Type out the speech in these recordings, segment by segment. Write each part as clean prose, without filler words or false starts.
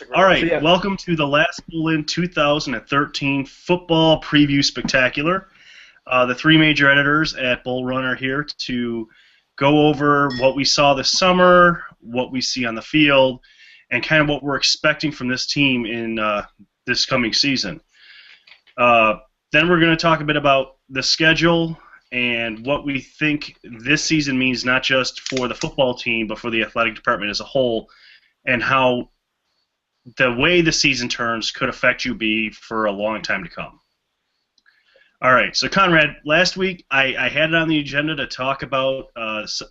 All right, welcome to the Last Bowl-In 2013 Football Preview Spectacular. The three major editors at Bull Run are here to go over what we saw this summer, what we see on the field, and kind of what we're expecting from this team in this coming season. Then we're going to talk a bit about the schedule and what we think this season means not just for the football team but for the athletic department as a whole, and how the way the season turns could affect UB for a long time to come. All right, so Conrad, last week I had it on the agenda to talk about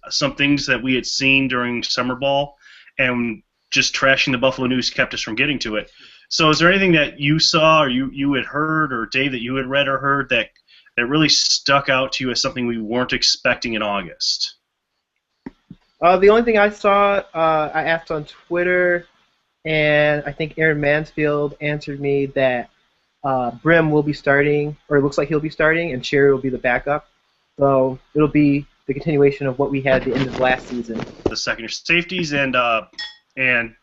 some things that we had seen during summer ball, and just trashing the Buffalo News kept us from getting to it. So is there anything that you saw or you had heard, or Dave, that you had read or heard that really stuck out to you as something we weren't expecting in August? The only thing I saw, I asked on Twitter, and I think Aaron Mansfield answered me that Brim will be starting, or it looks like he'll be starting, and Cherry will be the backup. So it'll be the continuation of what we had at the end of last season. The second-year safeties and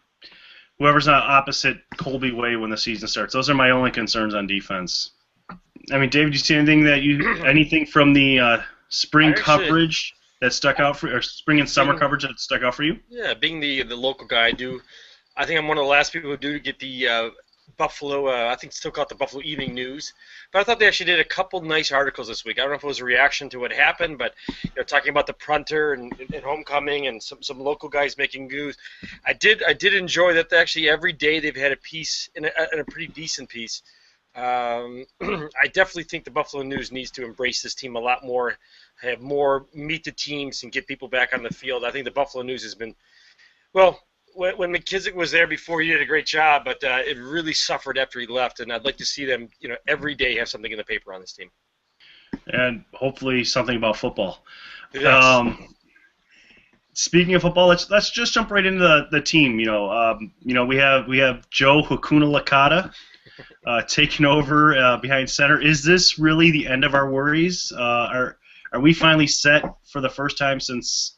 whoever's not opposite Colby Way when the season starts. Those are my only concerns on defense. I mean, Dave, did you see anything from the spring coverage that stuck out for, or spring and summer coverage that stuck out for you? Yeah, being the local guy, I think I'm one of the last people who do get the Buffalo, I think still call it the Buffalo Evening News. But I thought they actually did a couple nice articles this week. I don't know if it was a reaction to what happened, but talking about the punter and homecoming and some local guys making news. I did enjoy that actually every day they've had a piece, and a pretty decent piece. I definitely think the Buffalo News needs to embrace this team a lot more, have more meet the teams and get people back on the field. I think the Buffalo News has been, well, when McKissick was there before, he did a great job, but it really suffered after he left, and I'd like to see them, every day have something in the paper on this team. And hopefully something about football. Yes. Speaking of football, let's just jump right into the team. We have Joe Hakuna Licata taking over behind center. Is this really the end of our worries? Are we finally set for the first time since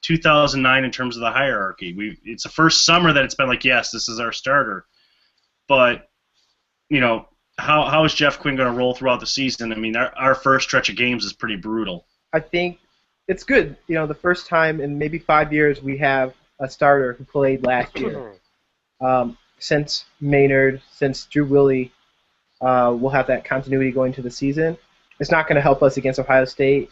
2009 in terms of the hierarchy? It's the first summer that it's been like, yes, this is our starter. But, how is Jeff Quinn going to roll throughout the season? I mean, our first stretch of games is pretty brutal. I think it's good. The first time in maybe 5 years we have a starter who played last year. Since Maynard, since Drew Willie, we'll have that continuity going to the season. It's not going to help us against Ohio State.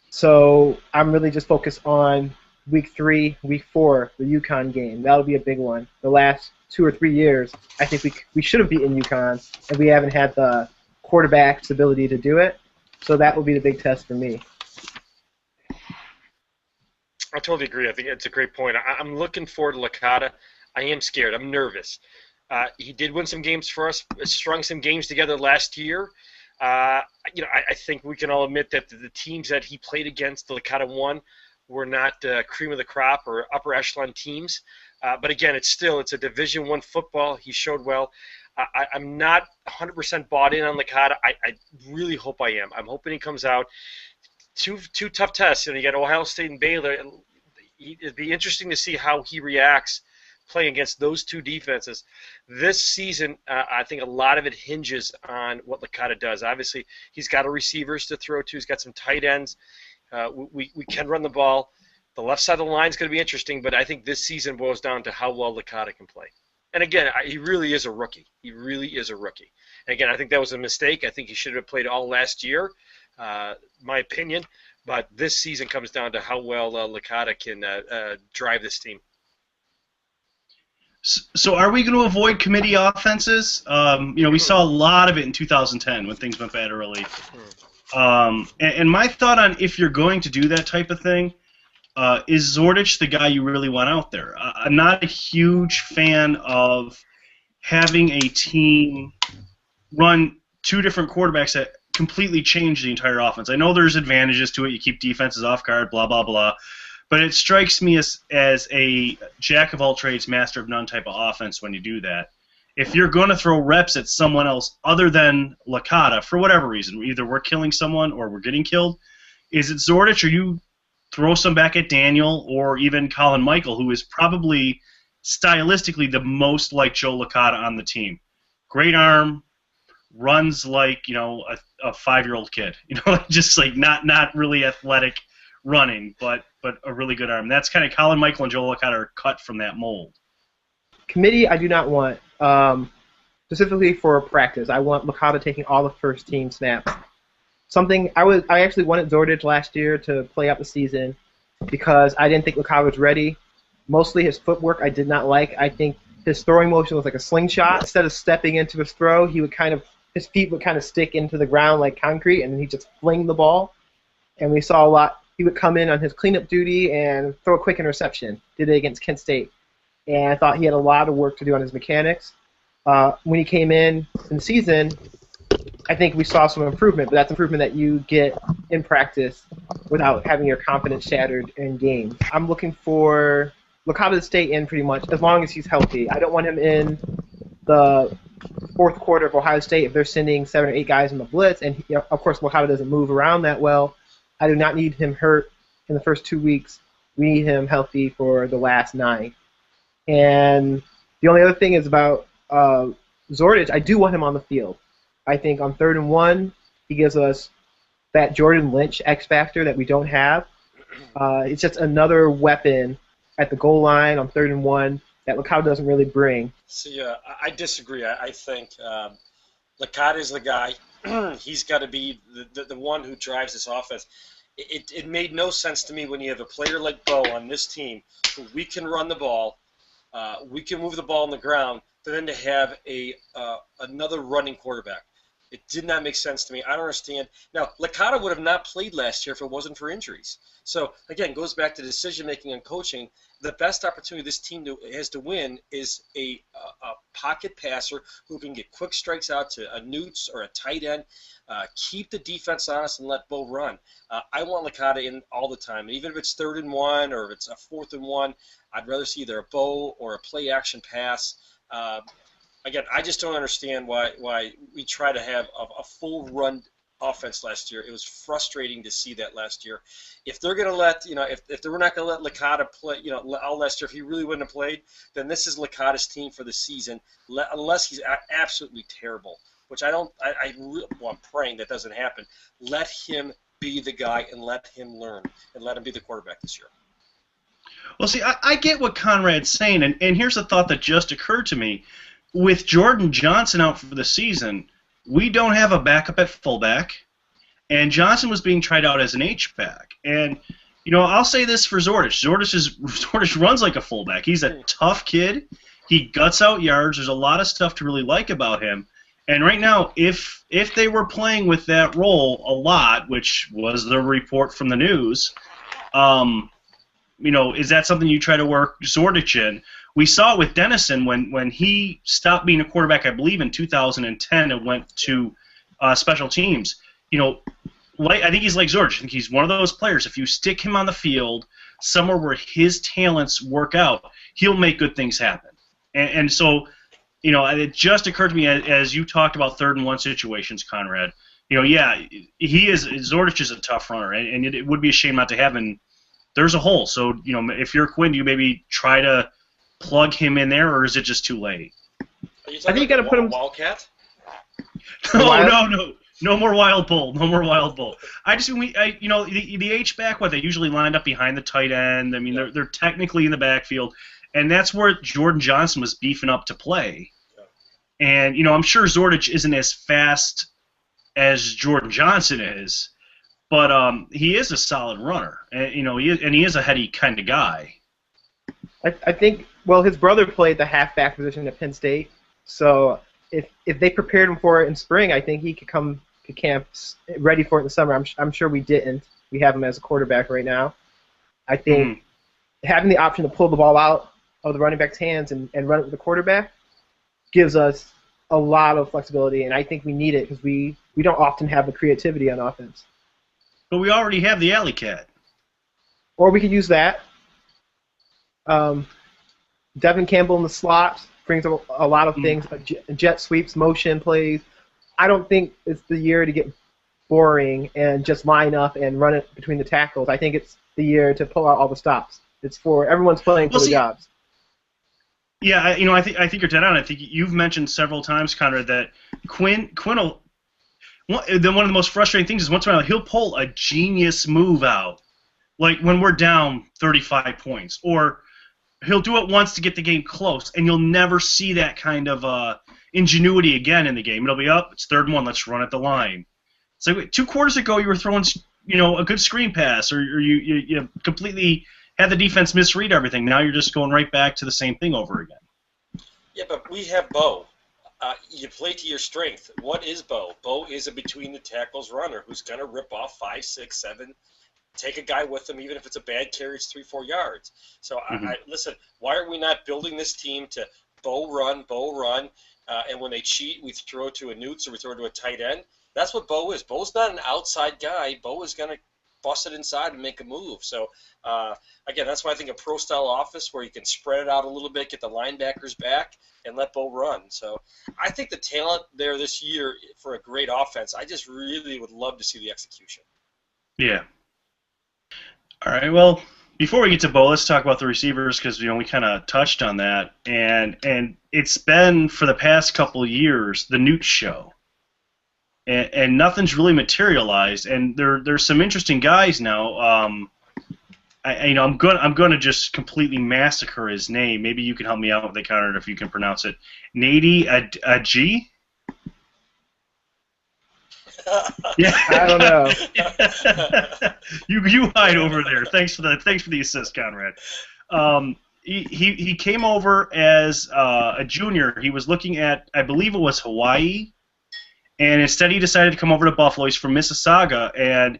So I'm really just focused on week 3, week 4, the UConn game. That'll be a big one. The last 2 or 3 years, I think we should have beaten UConn, and we haven't had the quarterback's ability to do it. So that will be the big test for me. I totally agree. I think it's a gregreat point. I'm looking forward to Licata. I am scared. I'm nervous. He did win some games for us, strung some games together last year. I think we can all admit that the teams that he played against, the Licata won, were not cream of the crop or upper echelon teams. But again, it's a Division I football. He showed well. I'm not 100% bought in on Licata. I really hope I am. I'm hoping he comes out. Two tough tests. You got Ohio State and Baylor. It'd be interesting to see how he reacts playing against those two defenses. This season, I think a lot of it hinges on what Licata does. Obviously, he's got receivers to throw to. He's got some tight ends. We can run the ball. The left side of the line is going to be interesting, but I think this season boils down to how well Licata can play. And again, he really is a rookie. He really is a rookie. And again, I think that was a mistake. I think he should have played all last year, my opinion. But this season comes down to how well Licata can drive this team. So are we going to avoid committee offenses? We saw a lot of it in 2010 when things went bad early. And my thought on if you're going to do that type of thing, is Zordich the guy you really want out there? I'm not a huge fan of having a team run two different quarterbacks that completely change the entire offense. I know there's advantages to it. You keep defenses off guard, blah, blah, blah. But it strikes me as a jack-of-all-trades, master-of-none type of offense when you do that. If you're going to throw reps at someone else other than Licata, for whatever reason, either we're killing someone or we're getting killed, is it Zordich, or you throw some back at Daniel or even Colin Michael, who is probably stylistically the most like Joe Licata on the team. Great arm, runs like a 5-year-old kid. Just like not really athletic running, but a really good arm. That's kind of Colin Michael and Joe Licata are cut from that mold. Committee, I do not want. Specifically for practice, I want Licata taking all the first team snaps. I actually wanted Zordich last year to play out the season because I didn't think Licata was ready. Mostly his footwork I did not like. I think his throwing motion was like a slingshot. Instead of stepping into his throw, his feet would kind of stick into the ground like concrete, and then he'd just fling the ball. And we saw a lot. He would come in on his cleanup duty and throw a quick interception. Did it against Kent State. And I thought he had a lot of work to do on his mechanics. When he came in the season, I think we saw some improvement, but that's improvement that you get in practice without having your confidence shattered in games. I'm looking for Licata to stay in pretty much as long as he's healthy. I don't want him in the fourth quarter of Ohio State if they're sending 7 or 8 guys in the blitz, and of course Licata doesn't move around that well. I do not need him hurt in the first 2 weeks. We need him healthy for the last 9. And the only other thing is about Zordich. I do want him on the field. I think on 3rd and 1, he gives us that Jordan Lynch X factor that we don't have. It's just another weapon at the goal line on 3rd and 1 that Licata doesn't really bring. See, I disagree. I think Licata is the guy. He's got to be the one who drives this offense. It made no sense to me when you have a player like Bo on this team who we can run the ball, we can move the ball on the ground, but then to have another running quarterback. It did not make sense to me. I don't understand. Now, Licata would have not played last year if it wasn't for injuries. So, again, goes back to decision-making and coaching. The best opportunity this team has to win is a pocket passer who can get quick strikes out to a Newts or a tight end, keep the defense honest, and let Bo run. I want Licata in all the time. Even if it's 3rd and 1 or if it's a 4th and 1, I'd rather see either a Bo or a play-action pass. Again, I just don't understand why we try to have a full run offense last year. It was frustrating to see that last year. If they're going to let, if they were not going to let Licata play, all last year, if he really wouldn't have played, then this is Licata's team for the season, unless he's absolutely terrible, which I'm praying that doesn't happen. Let him be the guy and let him learn and let him be the quarterback this year. Well, see, I get what Conrad's saying, and here's a thought that just occurred to me. With Jordan Johnson out for the season, we don't have a backup at fullback, and Johnson was being tried out as an H-back. And, I'll say this for Zordich. Zordich runs like a fullback. He's a tough kid. He guts out yards. There's a lot of stuff to really like about him. And right now, if they were playing with that role a lot, which was the report from the news, is that something you try to work Zordich in? We saw it with Dennison when he stopped being a quarterback, I believe, in 2010 and went to special teams. I think he's like Zordich. I think he's one of those players. If you stick him on the field somewhere where his talents work out, he'll make good things happen. And so, it just occurred to me as you talked about 3rd and 1 situations, Conrad. Zordich is a tough runner, and it would be a shame not to have him. There's a hole. So, if you're Quinn, do you maybe try to plug him in there, or is it just too late? I think you got to put him Wildcat. No more wild bull. No more wild bull. The H back, they usually lined up behind the tight end. I mean, they're technically in the backfield, and that's where Jordan Johnson was beefing up to play. Yeah. And I'm sure Zordich isn't as fast as Jordan Johnson is, but he is a solid runner, and he is a heady kind of guy. I think, his brother played the halfback position at Penn State, so if they prepared him for it in spring, I think he could come to camp ready for it in the summer. I'm sure we didn't. We have him as a quarterback right now. I think having the option to pull the ball out of the running back's hands and run it with the quarterback gives us a lot of flexibility, and I think we need it because we don't often have the creativity on offense. But we already have the alley cat. Or we could use that. Devin Campbell in the slot brings a lot of things, jet sweeps, motion plays. I don't think it's the year to get boring and just line up and run it between the tackles. I think it's the year to pull out all the stops. It's for everyone's playing for the jobs. Yeah, I think you're dead on. I think you've mentioned several times, Conrad, that Quinn will. One of the most frustrating things is once in a while he'll pull a genius move out, like when we're down 35 points, or he'll do it once to get the game close, and you'll never see that kind of ingenuity again in the game. It'll be up, it's 3rd and 1, let's run at the line. So 2 quarters ago you were throwing a good screen pass, or you completely had the defense misread everything. Now you're just going right back to the same thing over again. Yeah, but we have Bo. You play to your strength. What is Bo? Bo is a between the tackles runner who's going to rip off 5, 6, 7. Take a guy with him, even if it's a bad carry, it's 3-4 yards. So listen. Why are we not building this team to Bo run, and when they cheat, we throw it to a Newts or we throw it to a tight end? That's what Bo is. Bo's not an outside guy. Bo is going to bust it inside and make a move. So again, that's why I think a pro-style offense where you can spread it out a little bit, get the linebackers back, and let Bo run. So I think the talent there this year for a great offense. I just really would love to see the execution. Yeah. All right. Well, before we get to Bo, let's talk about the receivers because we kind of touched on that, and it's been for the past couple of years the Newt show, and nothing's really materialized. And there's some interesting guys now. I'm going to just completely massacre his name. Maybe you can help me out with the counter if you can pronounce it. Nady Aji. Yeah, I don't know. You hide over there. Thanks for the assist, Conrad. He came over as a junior. He was looking at, I believe it was Hawaii, and instead he decided to come over to Buffalo. He's from Mississauga, and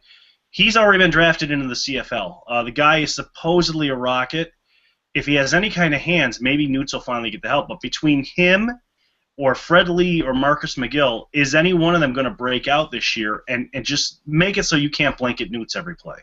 he's already been drafted into the CFL. The guy is supposedly a rocket. If he has any kind of hands, maybe Newts will finally get the help. But between him or Fred Lee or Marcus McGill, is any one of them going to break out this year and just make it so you can't blanket Newts every play?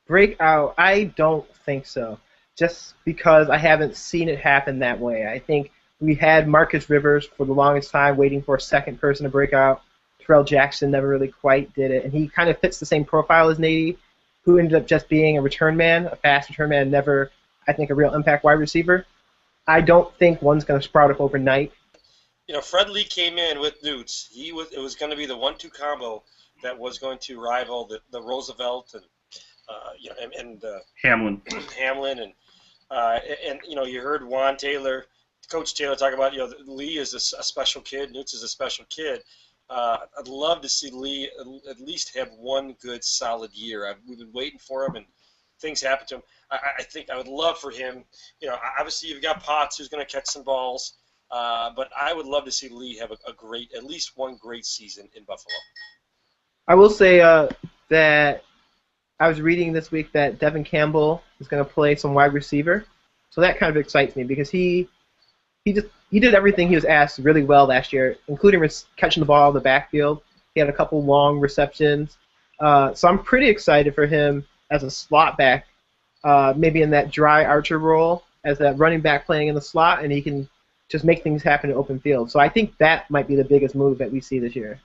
Break out? I don't think so. Just because I haven't seen it happen that way. I think we had Marcus Rivers for the longest time waiting for a second person to break out. Terrell Jackson never really quite did it, and he kind of fits the same profile as Nady, who ended up just being a return man, a fast return man, never, I think, a real impact wide receiver. I don't think one's going to sprout up overnight. Fred Lee came in with Newts. It was going to be the 1-2 combo that was going to rival the Roosevelt and Hamlin. Hamlin and you heard Juan Taylor, Coach Taylor, talk about Lee is a special kid, Newts is a special kid. I'd love to see Lee at least have one good solid year. We've been waiting for him, and things happen to him. I think I would love for him. Obviously you've got Potts who's going to catch some balls, but I would love to see Lee have at least one great season in Buffalo. I will say that I was reading this week that Devin Campbell is going to play some wide receiver, so that kind of excites me because he did everything he was asked really well last year, including catching the ball in the backfield. He had a couple long receptions, so I'm pretty excited for him as a slot back, maybe in that dry Archer role as that running back playing in the slot, and he can just make things happen in open field. So I think that might be the biggest move that we see this year.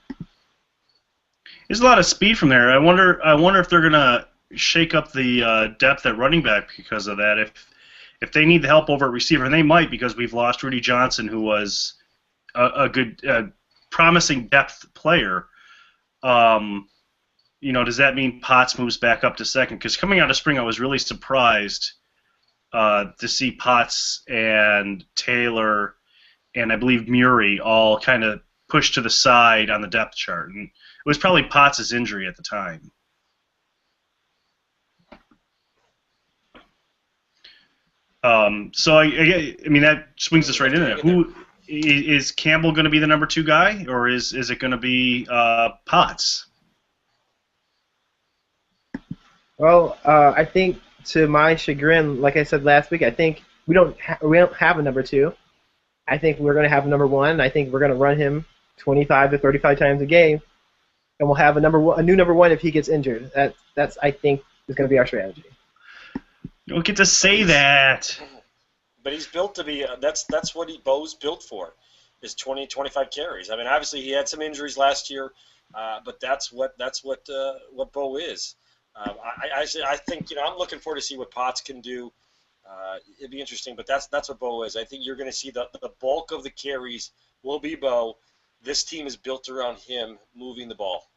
There's a lot of speed from there. I wonder if they're gonna shake up the depth at running back because of that. If they need the help over at receiver, and they might because we've lost Rudy Johnson, who was a good, promising depth player. Does that mean Potts moves back up to second? Because coming out of spring, I was really surprised to see Potts and Taylor and I believe Murray all kind of pushed to the side on the depth chart. And it was probably Potts' injury at the time. So I mean that swings us right in there. Who is Campbell going to be the number 2 guy, or is it going to be Potts? Well, I think to my chagrin, like I said last week, I think we don't have a number 2. I think we're going to have a number 1. I think we're going to run him 25 to 35 times a game, and we'll have a new number 1 if he gets injured. That's I think is going to be our strategy. You don't get to say that. But he's built to be. That's what Bo's built for, is 20, 25 carries. I mean, obviously he had some injuries last year, but that's what Bo is. I think I'm looking forward to see what Potts can do. It'd be interesting, but that's what Bo is. I think you're going to see the bulk of the carries will be Bo. This team is built around him moving the ball.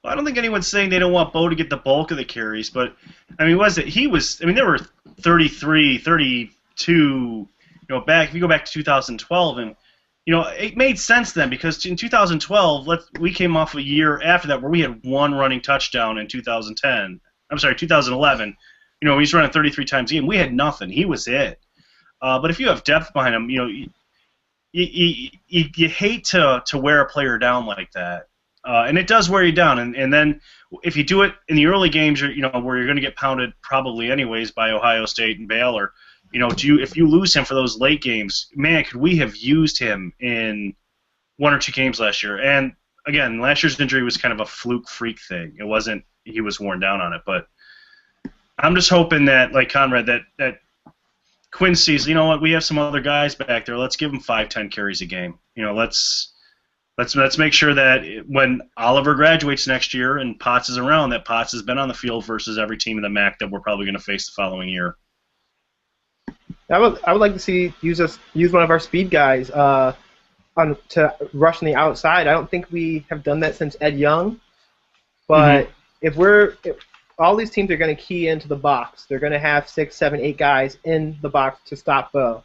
Well, I don't think anyone's saying they don't want Bo to get the bulk of the carries, but I mean, there were 33, 32, back if you go back to 2012, and it made sense then because in 2012, we came off a year after that where we had one running touchdown in 2010. I'm sorry, 2011. He's running 33 times a game. We had nothing. He was it. But if you have depth behind him, you hate to wear a player down like that. And it does wear you down. And then if you do it in the early games, where you're going to get pounded probably anyways by Ohio State and Baylor, if you lose him for those late games, man, could we have used him in one or two games last year? And again, last year's injury was kind of a fluke freak thing. It wasn't he was worn down on it, but I'm just hoping that, like Conrad, that Quinn sees, we have some other guys back there. Let's give them 5-10 carries a game. Let's make sure that when Oliver graduates next year and Potts is around, that Potts has been on the field versus every team in the MAC that we're probably going to face the following year. I would like to see use one of our speed guys to rush on the outside. I don't think we have done that since Ed Young, but if all these teams are going to key into the box, they're going to have 6, 7, 8 guys in the box to stop Bo,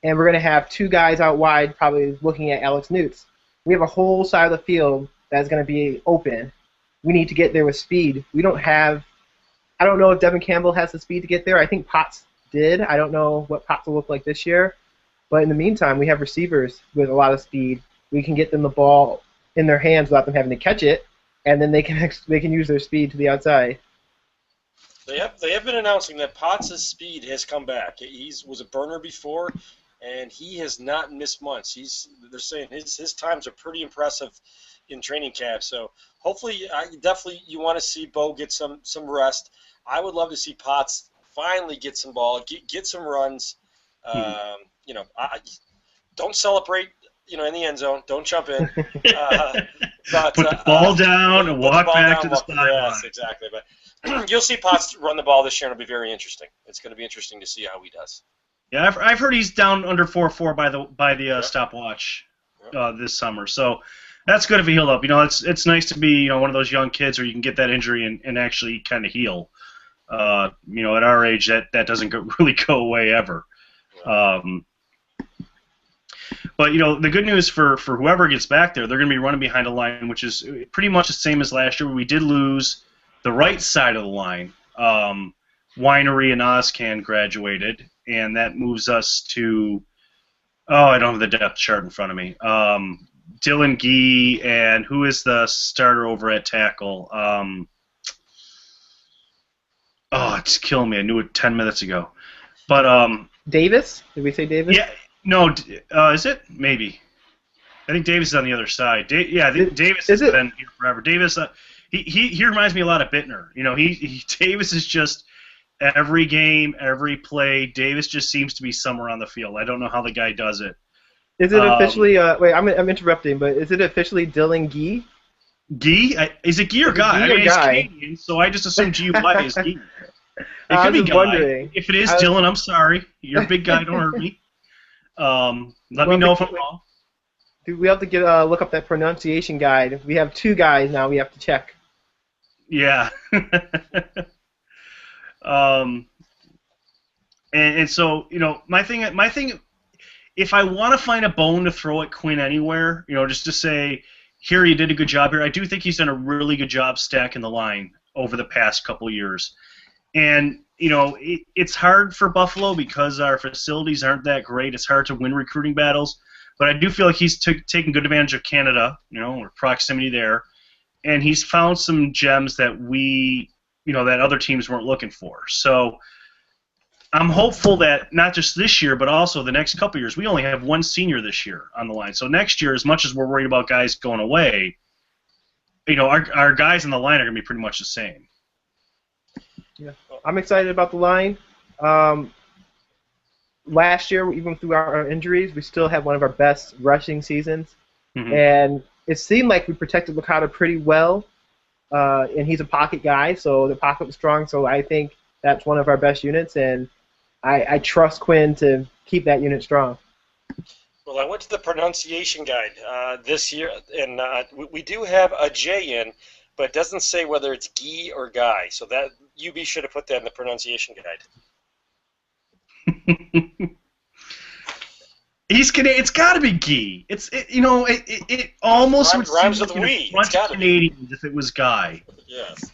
and we're going to have 2 guys out wide probably looking at Alex Newts. We have a whole side of the field that's going to be open. We need to get there with speed. I don't know if Devin Campbell has the speed to get there. I think Potts did. I don't know what Potts will look like this year. But in the meantime, we have receivers with a lot of speed. We can get them the ball in their hands without them having to catch it, and then they can use their speed to the outside. They have been announcing that Potts' speed has come back. He was a burner before, and he has not missed months. They're saying his times are pretty impressive in training camp. So hopefully, definitely you want to see Bo get some rest. I would love to see Potts finally get some ball, get some runs. Don't celebrate, in the end zone. Don't jump in. But put the ball down and walk back to the sideline. Yes, exactly. But you'll see Potts run the ball this year, and it'll be very interesting. It's going to be interesting to see how he does. Yeah, I've heard he's down under 4.4 by the stopwatch this summer. So that's good if he healed up. It's nice to be one of those young kids where you can get that injury and actually kind of heal. At our age, that doesn't really go away ever. But the good news for whoever gets back there, they're going to be running behind a line which is pretty much the same as last year. We did lose the right side of the line. Winery and Ozcan graduated, and that moves us to I don't have the depth chart in front of me. Dylan Gee, and who is the starter over at tackle? It's killing me. I knew it 10 minutes ago. But Davis? Did we say Davis? Yeah. No. Is it? Maybe. I think Davis is on the other side. Davis has been here forever. Davis, he reminds me a lot of Bittner. Davis is just every game, every play. Davis just seems to be somewhere on the field. I don't know how the guy does it. Is it officially? Wait, I'm interrupting, but is it officially Dylan Gee? Gee? Is it Gee or Guy? He's Canadian, so I just assume G-Y is Gee. It could be Guy. Wondering. If it is Dylan, I'm sorry. You're a big guy. Don't hurt me. Let me know if I'm wrong. We have to look up that pronunciation guide. We have 2 guys now. We have to check. Yeah. And so my thing. If I want to find a bone to throw at Quinn anywhere, just to say, here, you did a good job here. I do think he's done a really good job stacking the line over the past couple of years. And, it's hard for Buffalo because our facilities aren't that great. It's hard to win recruiting battles. But I do feel like he's taking good advantage of Canada, or proximity there. And he's found some gems that that other teams weren't looking for. So I'm hopeful that not just this year, but also the next couple of years. We only have one senior this year on the line. So next year, as much as we're worried about guys going away, our guys in the line are going to be pretty much the same. Yeah, I'm excited about the line. Last year, even through our injuries, we still had one of our best rushing seasons. Mm-hmm. And it seemed like we protected Licata pretty well. and he's a pocket guy, so the pocket was strong. So I think that's one of our best units, and I trust Quinn to keep that unit strong. Well, I went to the pronunciation guide this year, and we do have a J in, but it doesn't say whether it's Guy or Guy. So that UB should have put that in the pronunciation guide. It's got to be Guy. It almost would rhymes seem with like we. a bunch It's of gotta be. Canadians if it was Guy. Yes.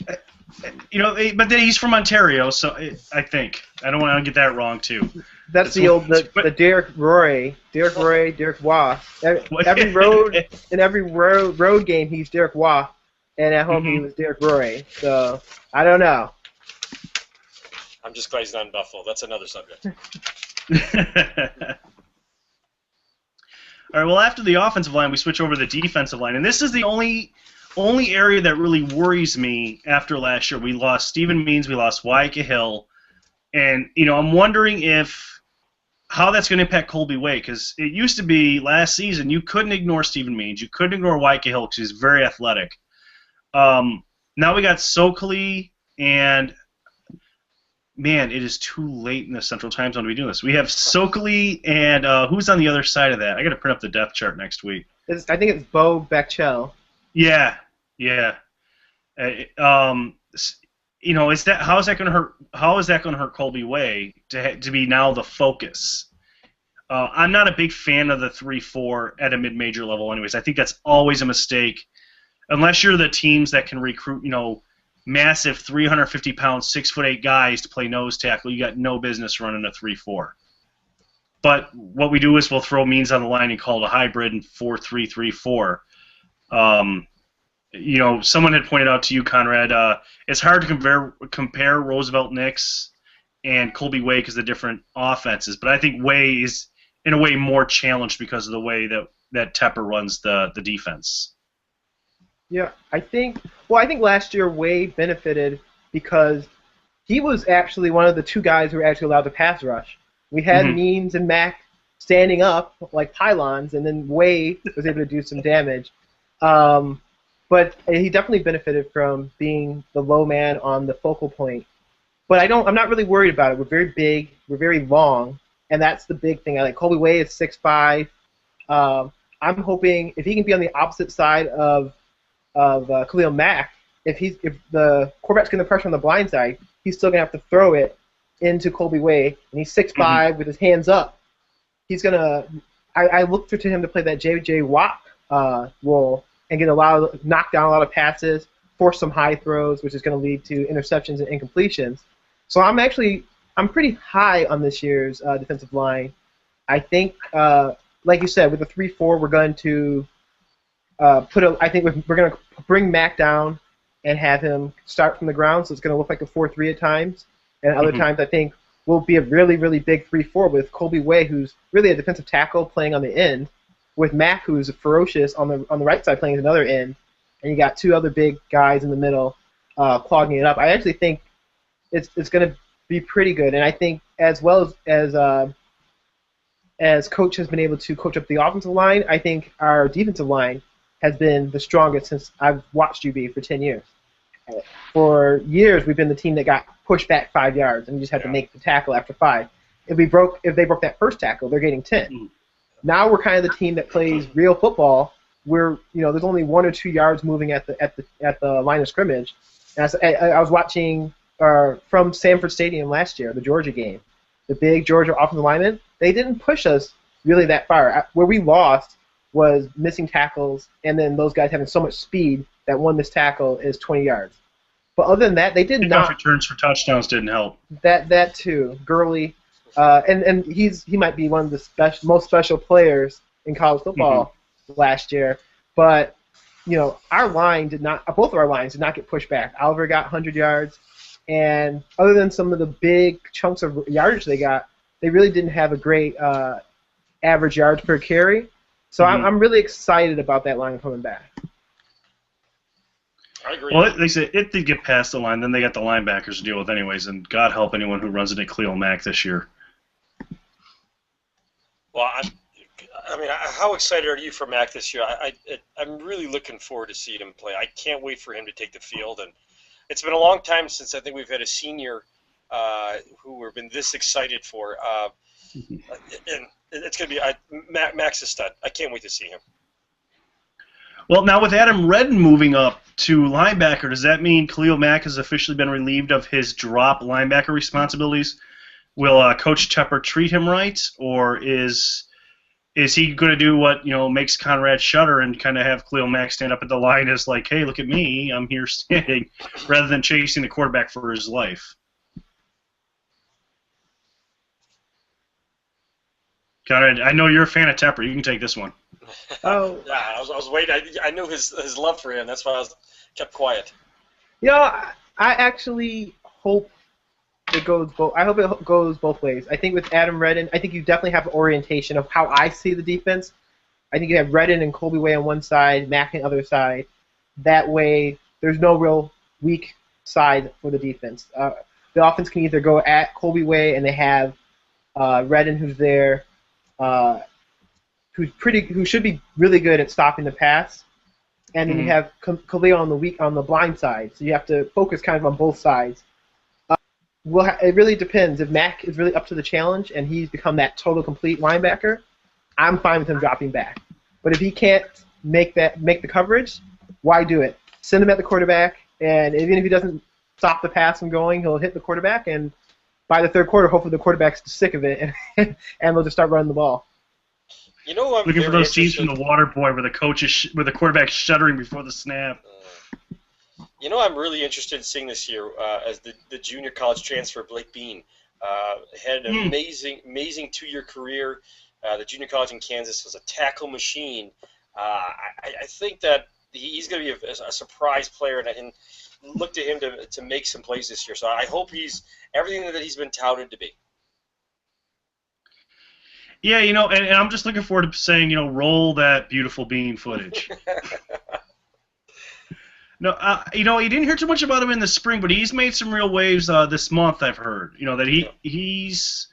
But then he's from Ontario, so I think I don't want to get that wrong too. That's the Derek Roy, Derek Waugh. Every road game he's Derek Waugh, and at home he was Derek Roy. So I don't know. I'm just glad he's not in Buffalo. That's another subject. All right. Well, after the offensive line, we switch over to the defensive line, and this is the only area that really worries me after last year. We lost Stephen Means, we lost Wyatt Cahill, and I'm wondering how that's going to impact Colby Way, because it used to be last season you couldn't ignore Stephen Means, you couldn't ignore Wyatt Cahill because he's very athletic. Now we got Soakley, and man, it is too late in the Central Time Zone to be doing this. We have Soakley, and who's on the other side of that? I got to print up the depth chart next week. I think it's Bo Bechtel. Yeah. Is that how is that going to hurt? How is that going to hurt Colby Way to be now the focus? I'm not a big fan of the 3-4 at a mid-major level. Anyways, I think that's always a mistake, unless you're the teams that can recruit massive 350-pound 6'8" guys to play nose tackle. You got no business running a 3-4. But what we do is we'll throw Means on the line and call it a hybrid and 4-3-3-4. Someone had pointed out to you, Conrad, it's hard to compare Roosevelt Nix and Colby Way because of the different offenses. But I think Way is, in a way, more challenged because of the way that Tepper runs the defense. Yeah, I think last year Way benefited because he was actually one of the two guys who were actually allowed to pass rush. We had Means and Mack standing up like pylons, and then Way was able to do some damage. But he definitely benefited from being the low man on the focal point. But I'm not really worried about it. We're very big, we're very long, and that's the big thing. I like Colby Way is 6'5". I'm hoping if he can be on the opposite side of Khalil Mack, if the quarterback's getting the pressure on the blind side, he's still gonna have to throw it into Colby Way, and he's 6'5" with his hands up. He's gonna. I look to him to play that J.J. Watt role and knock down a lot of passes, force some high throws, which is going to lead to interceptions and incompletions. So I'm pretty high on this year's defensive line. I think, like you said, with the 3-4, we're going to we're going to bring Mack down and have him start from the ground, so it's going to look like a 4-3 at times. And other times I think will be a really, really big 3-4 with Colby Way, who's really a defensive tackle playing on the end, with Mack, who's ferocious on the right side playing at another end, and you got two other big guys in the middle clogging it up. I actually think it's going to be pretty good, and I think as well as Coach has been able to coach up the offensive line, I think our defensive line has been the strongest since I've watched UB for 10 years. For years, we've been the team that got pushed back 5 yards, and we just had to make the tackle after 5. If they broke that first tackle, they're getting 10. Now we're kind of the team that plays real football, where there's only 1 or 2 yards moving at the line of scrimmage. And I was watching from Sanford Stadium last year, the Georgia game, the big Georgia offensive linemen. They didn't push us really that far. Where we lost was missing tackles, and then those guys having so much speed that one missed tackle is 20 yards. But other than that, they did not. Returns for touchdowns didn't help. That too, Gurley, and he might be one of the most special players in college football last year. But our line both of our lines did not get pushed back. Oliver got 100 yards, and other than some of the big chunks of yardage they got, they really didn't have a great average yards per carry. So I'm really excited about that line coming back. I agree. Well, they say it did get past the line, then they got the linebackers to deal with anyways, and God help anyone who runs into Khalil Mack this year. Well, I mean, how excited are you for Mac this year? I'm really looking forward to seeing him play. I can't wait for him to take the field, and it's been a long time since I think we've had a senior who we've been this excited for. And it's going to be Mac's a stud. I can't wait to see him. Well, now with Adam Redden moving up to linebacker, does that mean Khalil Mack has officially been relieved of his drop linebacker responsibilities? Will Coach Tepper treat him right, or is he going to do what makes Conrad shudder and kind of have Khalil Mack stand up at the line as like, hey, look at me, I'm here standing, rather than chasing the quarterback for his life? Conrad, I know you're a fan of Tepper. You can take this one. Oh, yeah, I was waiting. I knew his love for him. That's why I kept quiet. I actually hope it goes both. I hope it goes both ways. I think with Adam Redden, I think you definitely have an orientation of how I see the defense. I think you have Redden and Colby Way on one side, Mack on the other side. That way, there's no real weak side for the defense. The offense can either go at Colby Way, and they have Redden, who's there, who should be really good at stopping the pass, and then you have Khalil on the blind side. So you have to focus kind of on both sides. It really depends. If Mack is really up to the challenge and he's become that total complete linebacker, I'm fine with him dropping back. But if he can't make the coverage, why do it? Send him at the quarterback, and even if he doesn't stop the pass from going, he'll hit the quarterback, and by the third quarter, hopefully the quarterback's sick of it, and they'll just start running the ball. I'm looking for those scenes from The Water Boy where the quarterback's shuddering before the snap. I'm really interested in seeing this year as the junior college transfer Blake Bean had an amazing 2-year career. The junior college in Kansas was a tackle machine. I think that he's going to be a surprise player, and look to him to make some plays this year. So I hope he's everything that he's been touted to be. Yeah, and I'm just looking forward to saying, roll that beautiful Bean footage. No, you didn't hear too much about him in the spring, but he's made some real waves this month. I've heard, that he's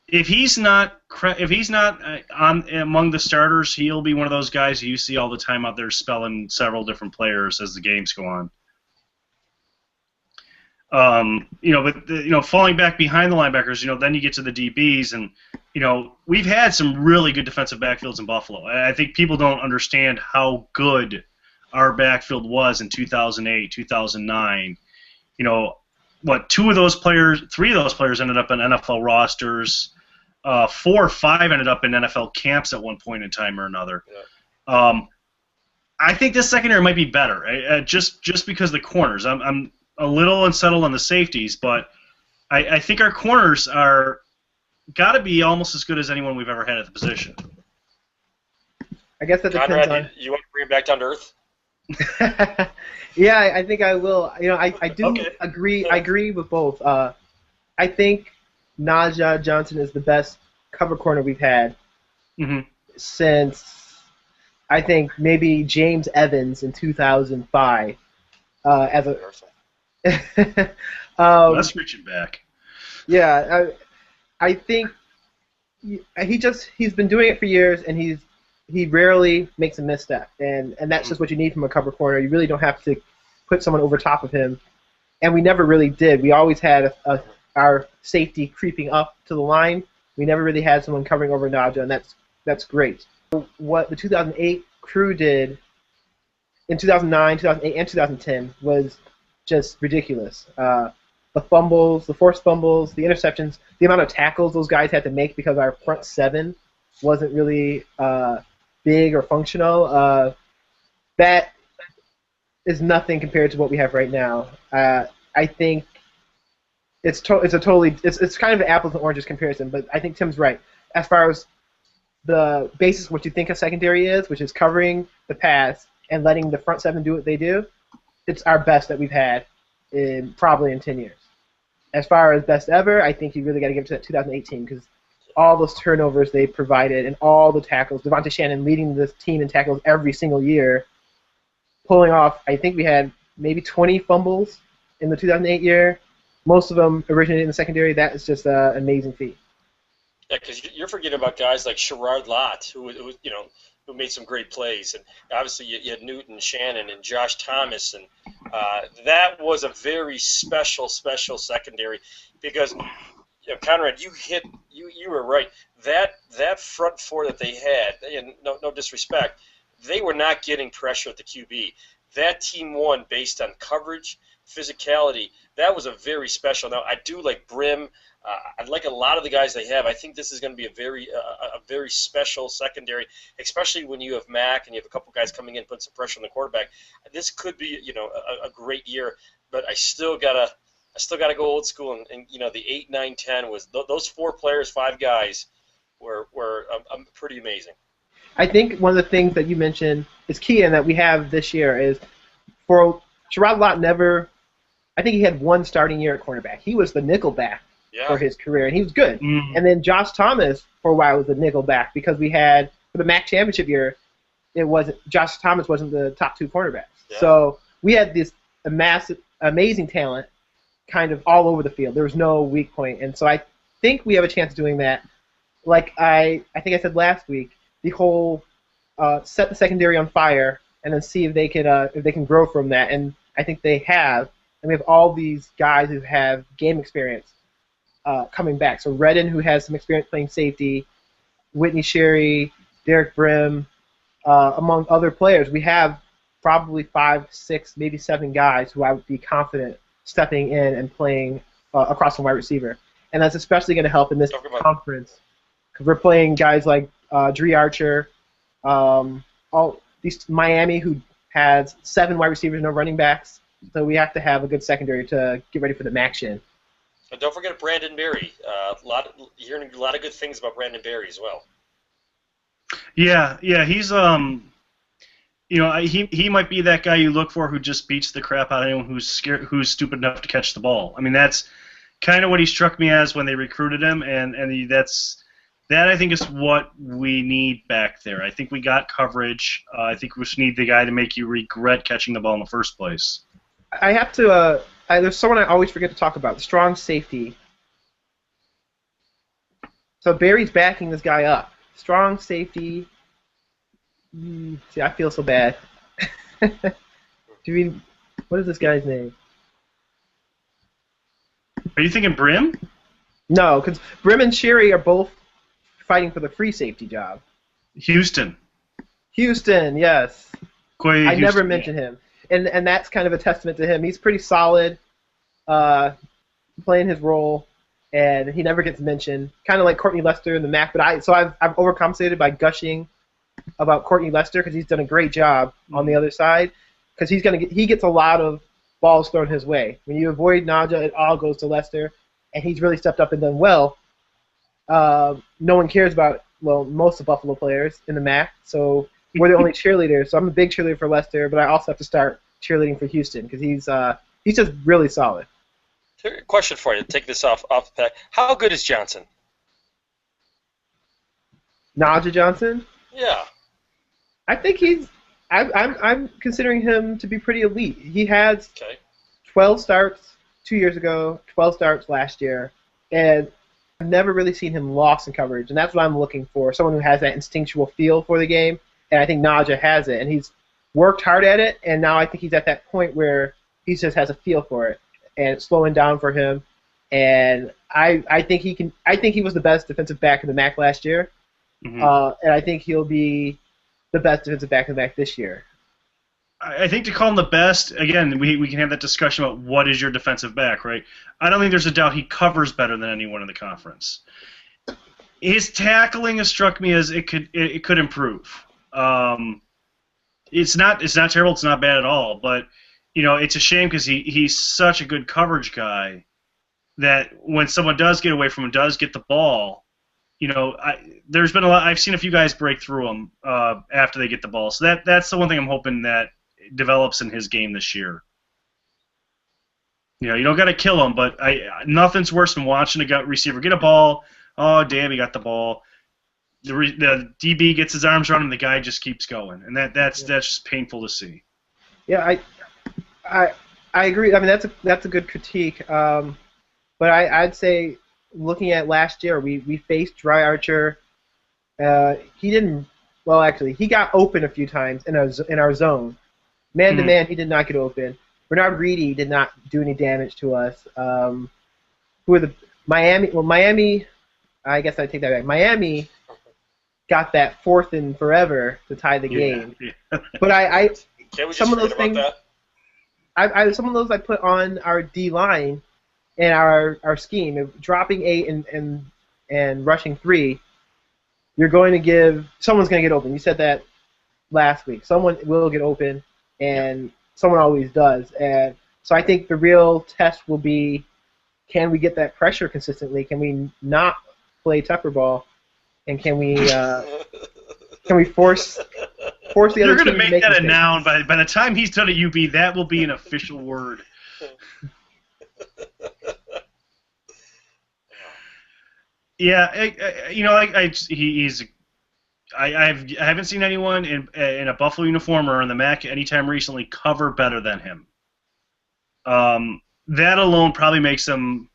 if he's not on among the starters, he'll be one of those guys you see all the time out there spelling several different players as the games go on. But falling back behind the linebackers, then you get to the DBs, and we've had some really good defensive backfields in Buffalo. I think people don't understand how good our backfield was in 2008, 2009. 3 of those players ended up in NFL rosters. 4 or 5 ended up in NFL camps at one point in time or another. Yeah. I think this secondary might be better, just because of the corners. I'm a little unsettled on the safeties, but I think our corners are got to be almost as good as anyone we've ever had at the position. I guess that depends Conrad, on. You want to bring him back down to earth? Yeah, I think I will. I do agree. I agree with both. I think Najah Johnson is the best cover corner we've had since I think maybe James Evans in 2005. As a that's reaching back. Yeah, I think he's been doing it for years, and he rarely makes a misstep, and that's just what you need from a cover corner. You really don't have to put someone over top of him, and we never really did. We always had our safety creeping up to the line. We never really had someone covering over Najah, and that's great. What the 2008 crew did in 2009, 2008, and 2010 was just ridiculous. The fumbles, the forced fumbles, the interceptions, the amount of tackles those guys had to make because our front seven wasn't really big or functional. That is nothing compared to what we have right now. I think it's kind of an apples and oranges comparison, but I think Tim's right. As far as the basis of what you think a secondary is, which is covering the pass and letting the front seven do what they do, it's our best that we've had probably in 10 years. As far as best ever, I think you really got to give it to that 2018 because all those turnovers they provided and all the tackles, Devontae Shannon leading this team in tackles every single year, pulling off, I think we had maybe 20 fumbles in the 2008 year. Most of them originated in the secondary. That is just an amazing feat. Yeah, because you're forgetting about guys like Sherrod Lott, who made some great plays, and obviously you had Newton, Shannon, and Josh Thomas, and that was a very special secondary because Conrad, you were right. That front four that they had, and no disrespect, they were not getting pressure at the QB. That team won based on coverage, physicality. That was a very special. Now I do like Brim. I like a lot of the guys they have. I think this is going to be a very special secondary, especially when you have Mac and you have a couple guys coming in, putting some pressure on the quarterback. This could be a great year, but I still gotta go old school, and the 8, 9, 10 was those 4 players, 5 guys were pretty amazing. I think one of the things that you mentioned is key and that we have this year is for Sherrod Lott never. I think he had one starting year at cornerback. He was the nickel back for his career, and he was good. Mm. And then Josh Thomas for a while was the nickel back because we had for the MAC championship year, Josh Thomas wasn't the top 2 cornerbacks. Yeah. So we had this amazing talent kind of all over the field. There was no weak point, and so I think we have a chance of doing that. Like I think I said last week, the whole set the secondary on fire and then see if they can grow from that. And I think they have. And we have all these guys who have game experience coming back. So Redden, who has some experience playing safety, Whitney Sherry, Derek Brim, among other players. We have probably 5, 6, maybe 7 guys who I would be confident stepping in and playing across the wide receiver. And that's especially going to help in this conference because we're playing guys like Dree Archer, all these Miami who has 7 wide receivers, no running backs. So we have to have a good secondary to get ready for the MAC-shin. And don't forget Brandon Berry. Hearing a lot of good things about Brandon Berry as well. Yeah, he's he might be that guy you look for who just beats the crap out of anyone who's stupid enough to catch the ball. I mean, that's kind of what he struck me as when they recruited him, and that I think is what we need back there. I think we got coverage. I think we just need the guy to make you regret catching the ball in the first place. I have to. There's someone I always forget to talk about. The strong safety. So Barry's backing this guy up. Strong safety. See, I feel so bad. What is this guy's name? Are you thinking Brim? No, because Brim and Sherry are both fighting for the free safety job. Houston, yes. Quay I Houston, never mentioned him. And that's kind of a testament to him. He's pretty solid, playing his role, and he never gets mentioned. Kind of like Courtney Lester in the MAC, but I've overcompensated by gushing about Courtney Lester because he's done a great job on the other side. Because he gets a lot of balls thrown his way. When you avoid Naja, it all goes to Lester, and he's really stepped up and done well. No one cares about most of Buffalo players in the MAC, so we're the only cheerleaders. So I'm a big cheerleader for Lester, but I also have to start cheerleading for Houston because he's just really solid. Question for you. Take this off the pack. How good is Johnson? Naja Johnson? Yeah. I think I'm considering him to be pretty elite. He has 12 starts 2 years ago, 12 starts last year, and I've never really seen him lost in coverage, and that's what I'm looking for, someone who has that instinctual feel for the game, and I think Naja has it, and he's worked hard at it, and now I think he's at that point where he just has a feel for it, and it's slowing down for him, and I think he was the best defensive back in the MAC last year, and I think he'll be the best defensive back in the MAC this year. I think to call him the best, again, we can have that discussion about what is your defensive back, right? I don't think there's a doubt he covers better than anyone in the conference. His tackling has struck me as it could improve. It's not terrible, it's not bad at all, but it's a shame because he's such a good coverage guy that when someone does get away from him, does get the ball, there's been a lot. I've seen a few guys break through him after they get the ball, so that's the one thing I'm hoping that develops in his game this year. You don't got to kill him, but nothing's worse than watching a gut receiver get a ball. Oh, damn, he got the ball. The DB gets his arms around him, the guy just keeps going, and that's just painful to see. Yeah, I agree. I mean, that's a good critique. But I'd say looking at last year, we faced Dry Archer. He didn't. Well, actually, he got open a few times in our zone. Man to man, he did not get open. Bernard Reedy did not do any damage to us. Who are the Miami? Well, Miami. I guess I take that back. Miami got that 4th and forever to tie the game. Yeah. But Can't we just some of those forget about things. Some of those I put on our D line and our scheme. Dropping 8 and rushing 3, you're going to give someone's going to get open. You said that last week. Someone will get open, and someone always does. And so I think the real test will be, can we get that pressure consistently? Can we not play Tucker ball? And can we force the other team to make You're going to make that a mistakes? noun. By the time he's done at UB, that will be an official word. Yeah, I haven't seen anyone in a Buffalo uniform or in the MAC anytime recently cover better than him. That alone probably makes him,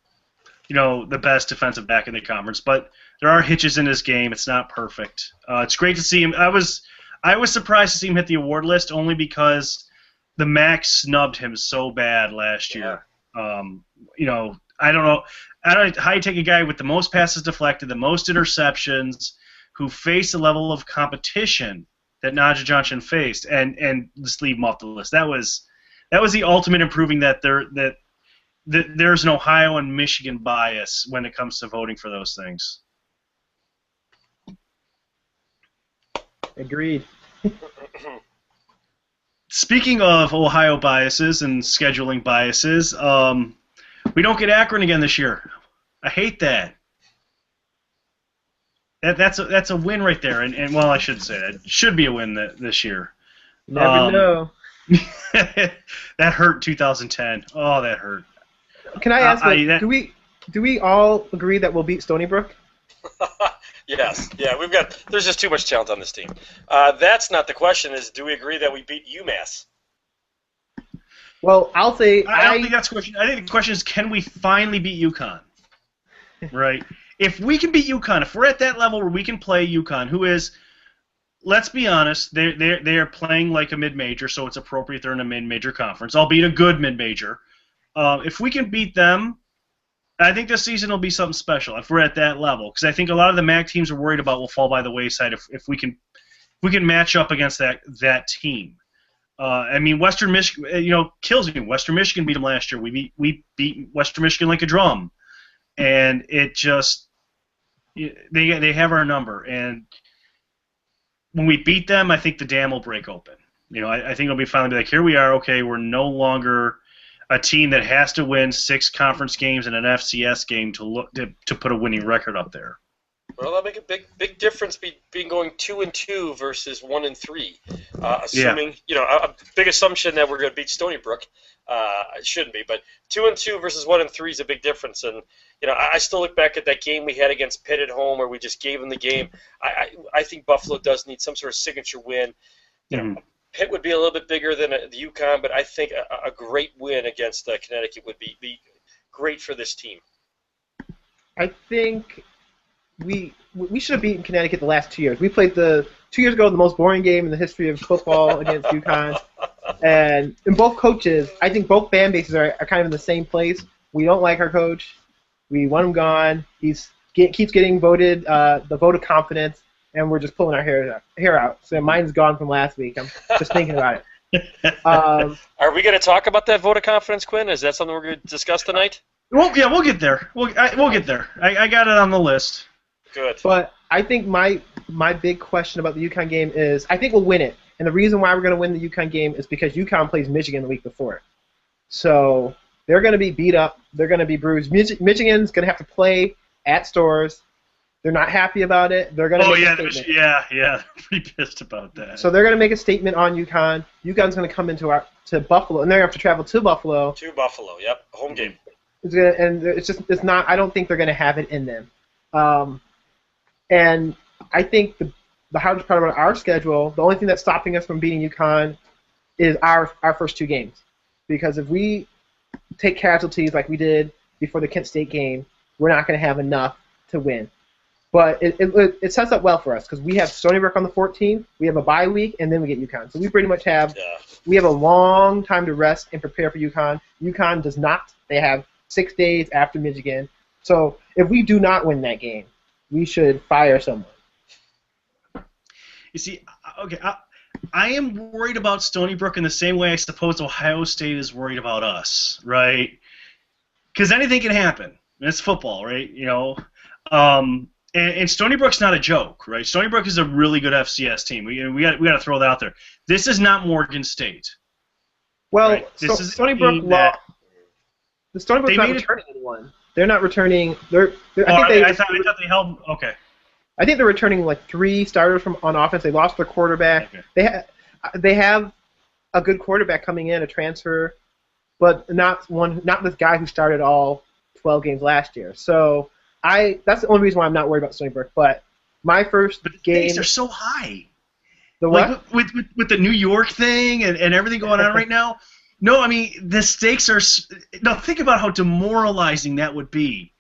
the best defensive back in the conference. But there are hitches in his game. It's not perfect. It's great to see him. I was surprised to see him hit the award list only because the MAC snubbed him so bad last year. I don't know how you take a guy with the most passes deflected, the most interceptions, who faced a level of competition that Najee Johnson faced, and just leave him off the list. That was the ultimate in proving that there's an Ohio and Michigan bias when it comes to voting for those things. Agreed. Speaking of Ohio biases and scheduling biases, we don't get Akron again this year. I hate that. That's a win right there, and well, I shouldn't say that. It should be a win this year. Never know. That hurt 2010. Oh, that hurt. Can I ask, do we all agree that we'll beat Stony Brook? Yes. Yeah, there's just too much talent on this team. That's not the question, is do we agree that we beat UMass? Well, I'll say I don't think that's the question. I think the question is, can we finally beat UConn? Right? If we can beat UConn, if we're at that level where we can play UConn, who is, let's be honest, they are playing like a mid-major, so it's appropriate they're in a mid-major conference, albeit a good mid-major. If we can beat them, I think this season will be something special if we're at that level, because I think a lot of the MAC teams are worried about will fall by the wayside if we can match up against that team. Western Michigan, kills me. Western Michigan beat them last year. We beat Western Michigan like a drum, and it just they have our number. And when we beat them, I think the dam will break open. I think it'll be finally be like, here we are. Okay, we're no longer a team that has to win 6 conference games and an FCS game to put a winning record up there. Well, that'll make a big difference being going 2-2 versus 1-3. Assuming, a big assumption that we're going to beat Stony Brook. It shouldn't be, but 2-2 versus 1-3 is a big difference. And I still look back at that game we had against Pitt at home where we just gave them the game. I think Buffalo does need some sort of signature win. Pitt would be a little bit bigger than the UConn, but I think a great win against Connecticut would be great for this team. I think we should have beaten Connecticut the last 2 years. We played 2 years ago the most boring game in the history of football against UConn. And in both coaches, I think both fan bases are kind of in the same place. We don't like our coach. We want him gone. He keeps getting voted the vote of confidence, and we're just pulling our hair out. So mine's gone from last week. I'm just thinking about it. Are we going to talk about that vote of confidence, Quinn? Is that something we're going to discuss tonight? Well, yeah, we'll get there. We'll get there. I got it on the list. Good. But I think my big question about the UConn game is I think we'll win it. And the reason why we're going to win the UConn game is because UConn plays Michigan the week before. So they're going to be beat up. They're going to be bruised. Michigan's going to have to play at Stores. They're not happy about it. They're going to make a statement. Yeah, pretty pissed about that. So they're going to make a statement on UConn. UConn's going to come to Buffalo, and they're going to have to travel to Buffalo. To Buffalo, yep, home game. It's not. I don't think they're going to have it in them. And I think the hardest part about our schedule, the only thing that's stopping us from beating UConn is our first 2 games. Because if we take casualties like we did before the Kent State game, we're not going to have enough to win. But it sets up well for us because we have Stony Brook on the 14th, we have a bye week, and then we get UConn. So we pretty much have a long time to rest and prepare for UConn. UConn does not. They have 6 days after Michigan. So if we do not win that game, we should fire someone. You see, okay, I am worried about Stony Brook in the same way I suppose Ohio State is worried about us, right? Because anything can happen. It's football, right? You know, and Stony Brook's not a joke, right? Stony Brook is a really good FCS team. We got to throw that out there. This is not Morgan State. Well, right? This is Stony Brook the Stony Brook's not returning anyone. They're not returning. I thought they held. Okay. I think they're returning like 3 starters on offense. They lost their quarterback. Okay. They have a good quarterback coming in, a transfer, but not this guy who started all 12 games last year. So that's the only reason why I'm not worried about Stony Brook. But my first the game. Stakes are so high. The what? Like with the New York thing and everything going on right now. No, I mean the stakes are. Now think about how demoralizing that would be.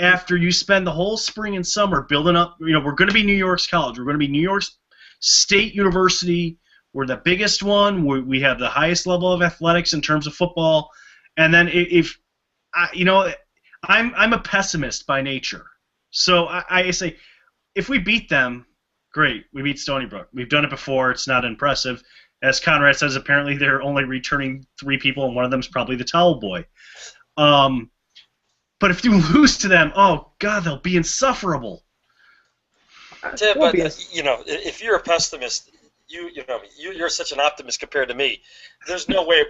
After you spend the whole spring and summer building up, you know, we're going to be New York's college. We're going to be New York State University. We're the biggest one. We have the highest level of athletics in terms of football. And then I'm a pessimist by nature. So I say, if we beat them, great. We beat Stony Brook. We've done it before. It's not impressive. As Conrad says, apparently they're only returning 3 people, and one of them is probably the towel boy. But if you lose to them, oh God, they'll be insufferable. Yeah, but you know, if you're a pessimist, you're such an optimist compared to me. There's no way.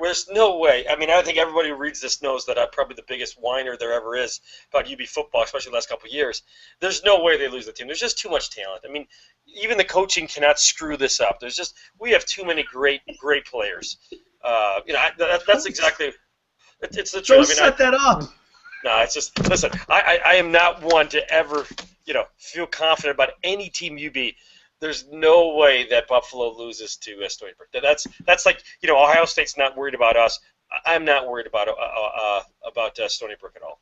I mean, I think everybody who reads this knows that I'm probably the biggest whiner there ever is about UB football, especially the last couple of years. There's no way they lose the team. There's just too much talent. I mean, even the coaching cannot screw this up. We have too many great players. That's exactly. It's the truth. Don't set that up. No, it's just listen. I am not one to ever, feel confident about any team UB. There's no way that Buffalo loses to Stony Brook. That's like Ohio State's not worried about us. I'm not worried about Stony Brook at all.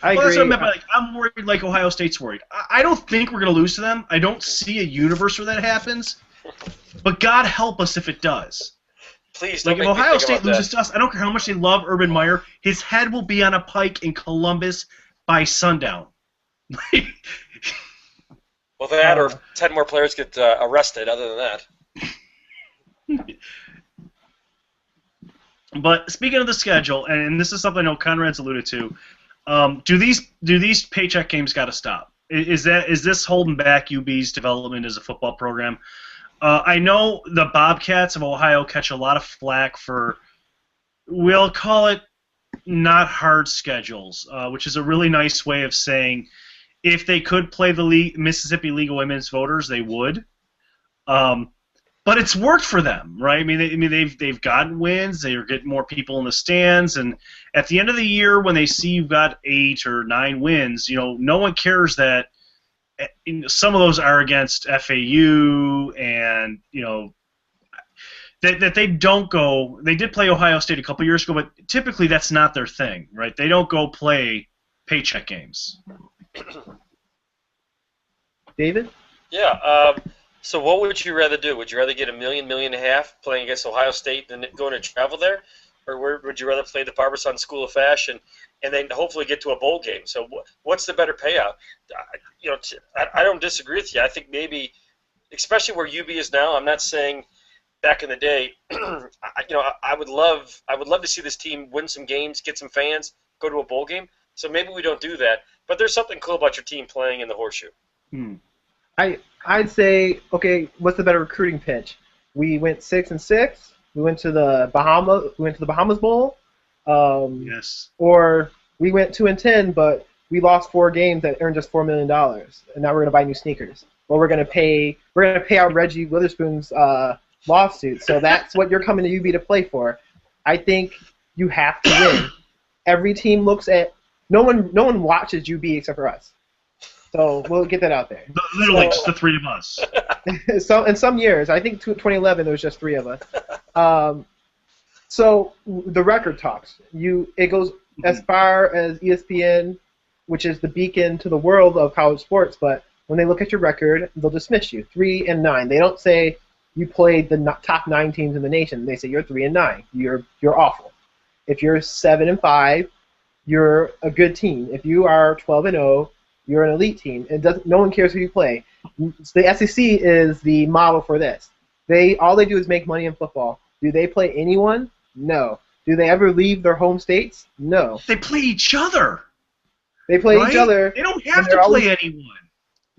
I agree. That's what I meant by, I'm worried like Ohio State's worried. I don't think we're going to lose to them. I don't see a universe where that happens. But God help us if it does. Please don't if Ohio State loses to us, I don't care how much they love Urban Meyer, his head will be on a pike in Columbus by sundown. Well, that or 10 more players get arrested. Other than that. But speaking of the schedule, and this is something I know Conrad's alluded to, do these paycheck games got to stop? Is this holding back UB's development as a football program? I know the Bobcats of Ohio catch a lot of flack for, we'll call it, not hard schedules, which is a really nice way of saying if they could play the Mississippi League of Women's Voters, they would. But it's worked for them, right? I mean, they've gotten wins. They are getting more people in the stands, and at the end of the year, when they see you've got 8 or 9 wins, no one cares that. Some of those are against FAU, and that they don't go. They did play Ohio State a couple years ago, but typically that's not their thing, right? They don't go play paycheck games. David? Yeah. So what would you rather do? Would you rather get $1 million, $1.5 million playing against Ohio State than going to travel there, or would you rather play the Barbizon School of Fashion and then hopefully get to a bowl game? So what's the better payout? I don't disagree with you. I think maybe, especially where UB is now, I'm not saying back in the day, I would love to see this team win some games, get some fans, go to a bowl game. So maybe we don't do that. But there's something cool about your team playing in the Horseshoe. I'd say, okay, what's the better recruiting pitch? We went 6-6. We went to the Bahamas Bowl. Yes. Or we went 2-10, but we lost 4 games that earned us $4 million, and now we're gonna buy new sneakers. Or we're gonna pay out Reggie Witherspoon's lawsuit. So that's what you're coming to UB to play for. I think you have to win. Every team looks at no one watches UB except for us. So we'll get that out there. Literally, just the 3 of us. So in some years, I think 2011 there was just 3 of us. So the record talks. It goes as far as ESPN which is the beacon to the world of college sports, but when they look at your record, they'll dismiss you. 3-9. They don't say you played the top 9 teams in the nation. They say you're 3-9. You're awful. If you're 7-5, you're a good team. If you are 12-0, you're an elite team. No one cares who you play. The SEC is the model for this. All they do is make money in football. Do they play anyone? No. Do they ever leave their home states? No. They play each other. They play each other. They don't have to play anyone.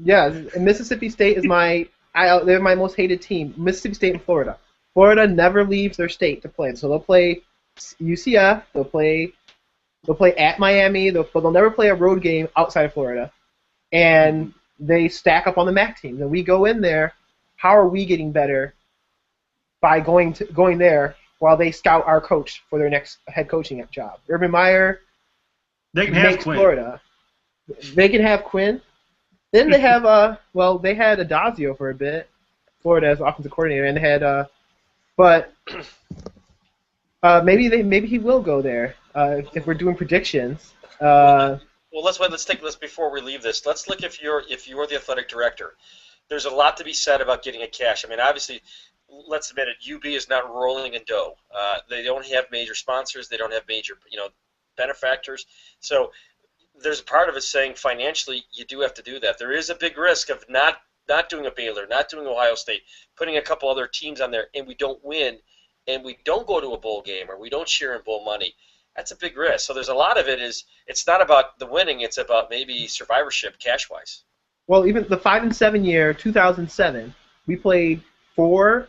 Yeah, and Mississippi State is they're my most hated team. Mississippi State and Florida. Florida never leaves their state to play. So they'll play UCF. They'll play at Miami. They'll never play a road game outside of Florida. And they stack up on the MAC teams. And we go in there. How are we getting better by going there while they scout our coach for their next head coaching job? Urban Meyer makes Florida. They can have Quinn. Then they have they had Adazio for a bit, Florida as offensive coordinator, and they had but maybe he will go there if we're doing predictions. Well, let's take this before we leave this. Let's look if you're the athletic director. There's a lot to be said about getting a cash. I mean, obviously, let's admit it. UB is not rolling in dough. They don't have major sponsors. They don't have major benefactors. So there's a part of it saying financially you do have to do that. There is a big risk of not doing a Baylor, not doing Ohio State, putting a couple other teams on there, and we don't win, and we don't go to a bowl game, or we don't share in bowl money. That's a big risk. So there's a lot of it it's not about the winning, it's about maybe survivorship cash-wise. Well, even the 5-7 year, 2007, we played 4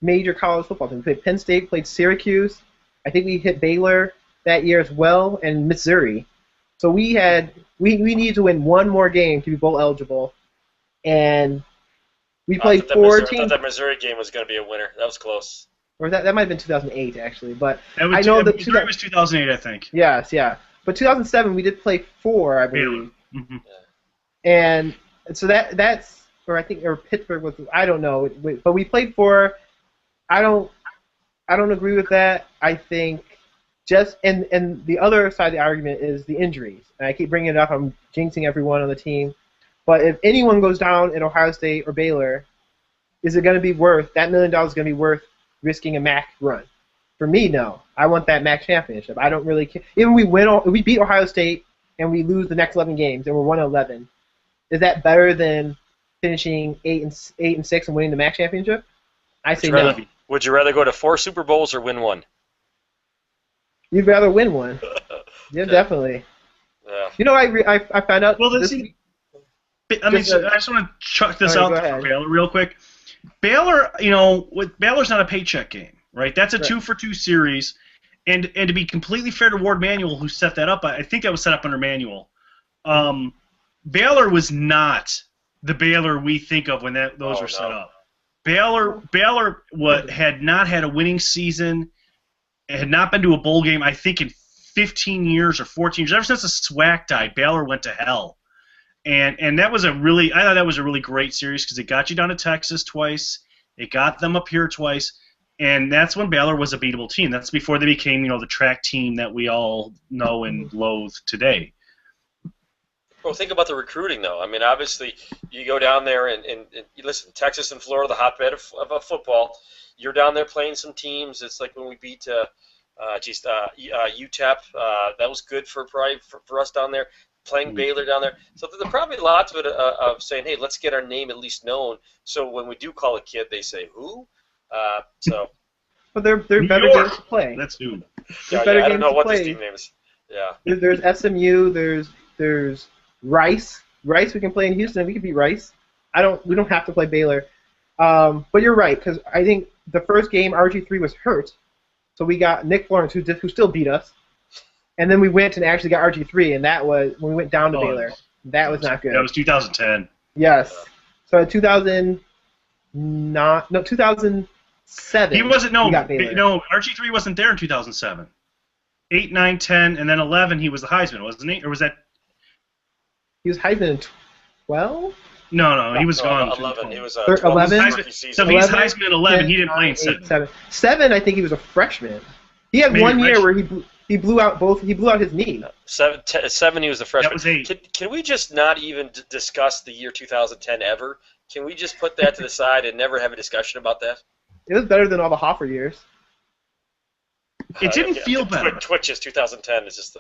major college football teams. We played Penn State, played Syracuse. I think we hit Baylor that year as well, and Missouri. So we needed to win one more game to be bowl eligible, and we played 4 teams. I thought that Missouri game was going to be a winner. That was close. Or that might have been 2008 actually, but I know that Missouri was 2008, I think. Yes, yeah. But 2007 we did play 4, I believe. Mm-hmm. And so that's or Pittsburgh was, I don't know, but we played 4. I don't agree with that. I think and the other side of the argument is the injuries. And I keep bringing it up. I'm jinxing everyone on the team. But if anyone goes down at Ohio State or Baylor, is it going to be worth that $1 million? Is going to be worth risking a MAC run? For me, no. I want that MAC championship. I don't really care. Even if we beat Ohio State and we lose the next 11 games and we're 1-11, is that better than finishing 8-6 and winning the MAC championship? I say no. Would you rather go to 4 Super Bowls or win 1? You'd rather win 1. Yeah, definitely. Yeah. You know, I found out. Well, I just want to chuck this out for Baylor real quick. Baylor, Baylor's not a paycheck game, right? That's a 2-for-2 series, and to be completely fair to Ward Manuel, who set that up, I think that was set up under Manuel. Baylor was not the Baylor we think of when those were set up. Baylor had not had a winning season, had not been to a bowl game, I think, in 15 years or 14 years. Ever since the SWAC died, Baylor went to hell. And I thought that was a really great series because it got you down to Texas twice, it got them up here twice, and that's when Baylor was a beatable team. That's before they became, the track team that we all know and loathe today. Well, think about the recruiting, though. I mean, obviously, you go down there and listen, Texas and Florida, the hotbed of football. You're down there playing some teams. It's like when we beat UTEP. That was good for us down there. Playing Baylor down there. So there's probably lots of it of saying, hey, let's get our name at least known. So when we do call a kid, they say, who? But they're better games to play. That's who. I don't know what this team name is. Yeah. There's SMU. There's Rice. Rice we can play in Houston. We can beat Rice. We don't have to play Baylor. But you're right, because I think the first game RG3 was hurt, so we got Nick Florence, who still beat us, and then we went and actually got RG3, and that was when we went down to Baylor. That was not good. That was 2010. Yes. So in 2007. He wasn't. No, RG3 wasn't there in 2007. 8, 9, 10, and then 11. He was the Heisman, wasn't he? Or was that? He was Heisman in 12. No, he was gone. 11. He was 11. So he's Heisman in 11. 10, he didn't play in 7. 7, I think he was a freshman. He had one year where he He blew out both. He blew out his knee. 7, he was a freshman. That was 8. Can we just not even discuss the year 2010 ever? Can we just put that to the side and never have a discussion about that? It was better than all the Hoffer years. It didn't feel better. Twitches 2010 is just.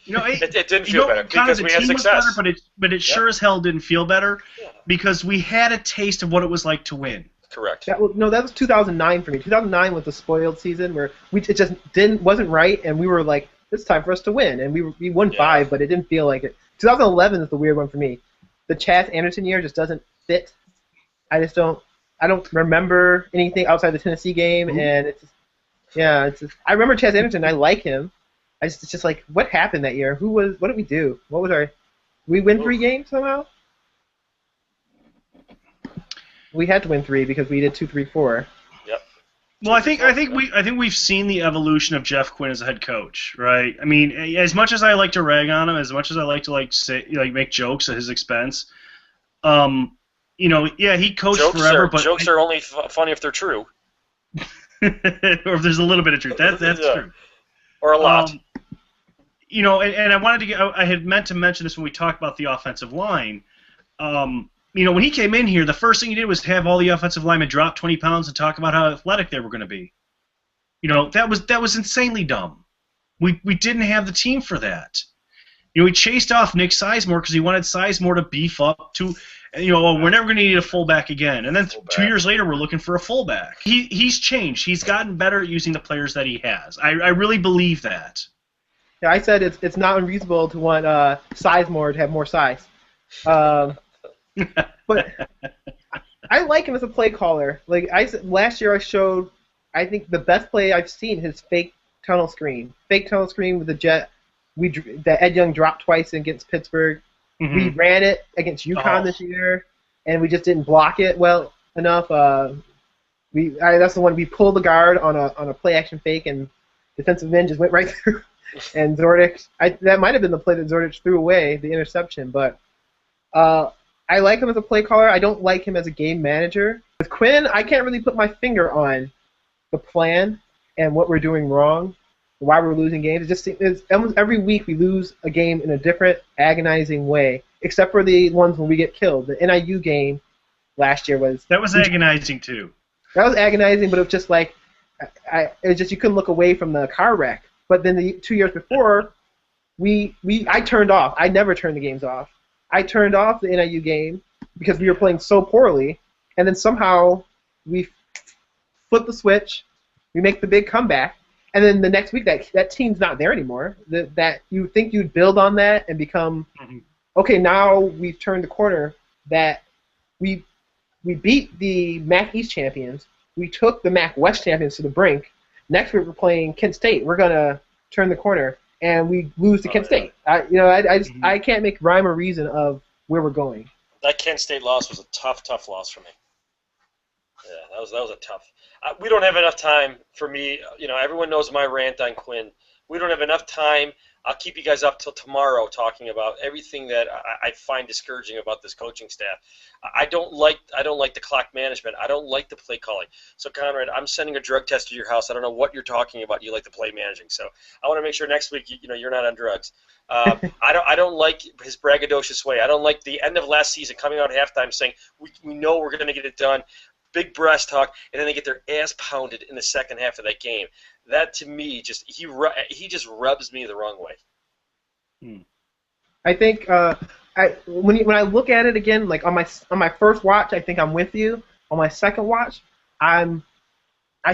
It didn't you feel better because we had success. Better, but it sure as hell didn't feel better because we had a taste of what it was like to win. Correct. That was 2009 for me. 2009 was the spoiled season where it just wasn't right, and we were like, it's time for us to win, and we won 5, but it didn't feel like it. 2011 is the weird one for me. The Chaz Anderson year just doesn't fit. I don't remember anything outside the Tennessee game, and I remember Chaz Anderson. I like him. It's just like, what happened that year? What did we do? What was we win 3 games somehow? We had to win 3 because we did 2, 3, 4. Yep. Well, I think we've seen the evolution of Jeff Quinn as a head coach, right? I mean, as much as I like to rag on him, as much as I like to say make jokes at his expense, he coached forever, but jokes are only funny if they're true. or if there's a little bit of truth. That's true. Or a lot. And I wanted to I had meant to mention this when we talked about the offensive line. When he came in here, the first thing he did was have all the offensive linemen drop 20 pounds and talk about how athletic they were going to be. That was insanely dumb. We didn't have the team for that. He chased off Nick Sizemore because he wanted Sizemore to beef up to, we're never going to need a fullback again. And then 2 years later, we're looking for a fullback. He's changed. He's gotten better at using the players that he has. I really believe that. Yeah, I said it's not unreasonable to want Sizemore to have more size. But I like him as a play caller. Like last year, I showed, I think the best play I've seen his fake tunnel screen. Fake tunnel screen with the jet. That Ed Young dropped twice against Pittsburgh. Mm-hmm. We ran it against UConn this year, and we just didn't block it well enough. That's the one we pulled the guard on a play action fake, and defensive end just went right through. And Zordich, that might have been the play that Zordich threw away, the interception. But I like him as a play caller. I don't like him as a game manager. With Quinn, I can't really put my finger on the plan and what we're doing wrong, why we're losing games. It's almost every week we lose a game in a different, agonizing way, except for the ones when we get killed. The NIU game last year was... That was agonizing, too. That was agonizing, but it was just like... you couldn't look away from the car wreck. But then the 2 years before, I turned off. I never turned the games off. I turned off the NIU game because we were playing so poorly, and then somehow we flip the switch, we make the big comeback, and then the next week that team's not there anymore. That you think you'd build on that and become okay. Now we've turned the corner. That we beat the MAC East champions. We took the MAC West champions to the brink. Next week we're playing Kent State. We're gonna turn the corner, and we lose to Kent State. I can't make rhyme or reason of where we're going. That Kent State loss was a tough loss for me. Yeah, that was a tough. We don't have enough time for me. Everyone knows my rant on Quinn. We don't have enough time. I'll keep you guys up till tomorrow talking about everything that I find discouraging about this coaching staff. I don't like the clock management. I don't like the play calling. So Conrad, I'm sending a drug test to your house. I don't know what you're talking about. You like the play managing. So I want to make sure next week you're not on drugs. I don't like his braggadocious way. I don't like the end of last season coming out at halftime saying we know we're going to get it done. Big breast talk, and then they get their ass pounded in the second half of that game. That to me, he just rubs me the wrong way. I think when I look at it again, like on my first watch, I think I'm with you. On my second watch, I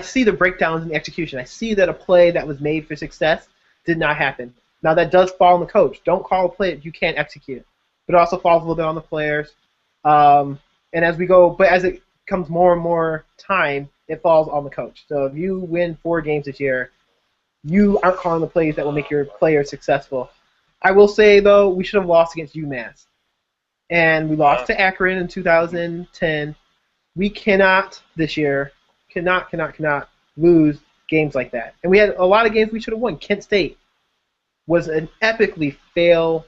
see the breakdowns in the execution. I see that a play that was made for success did not happen. Now that does fall on the coach. Don't call a play that you can't execute. But it also falls a little bit on the players. And as we go, but as it comes more and more time, it falls on the coach. So if you win 4 games this year, you aren't calling the plays that will make your players successful. I will say, though, we should have lost against UMass. And we lost to Akron in 2010. We cannot, this year, cannot lose games like that. And we had a lot of games we should have won. Kent State was an epically failed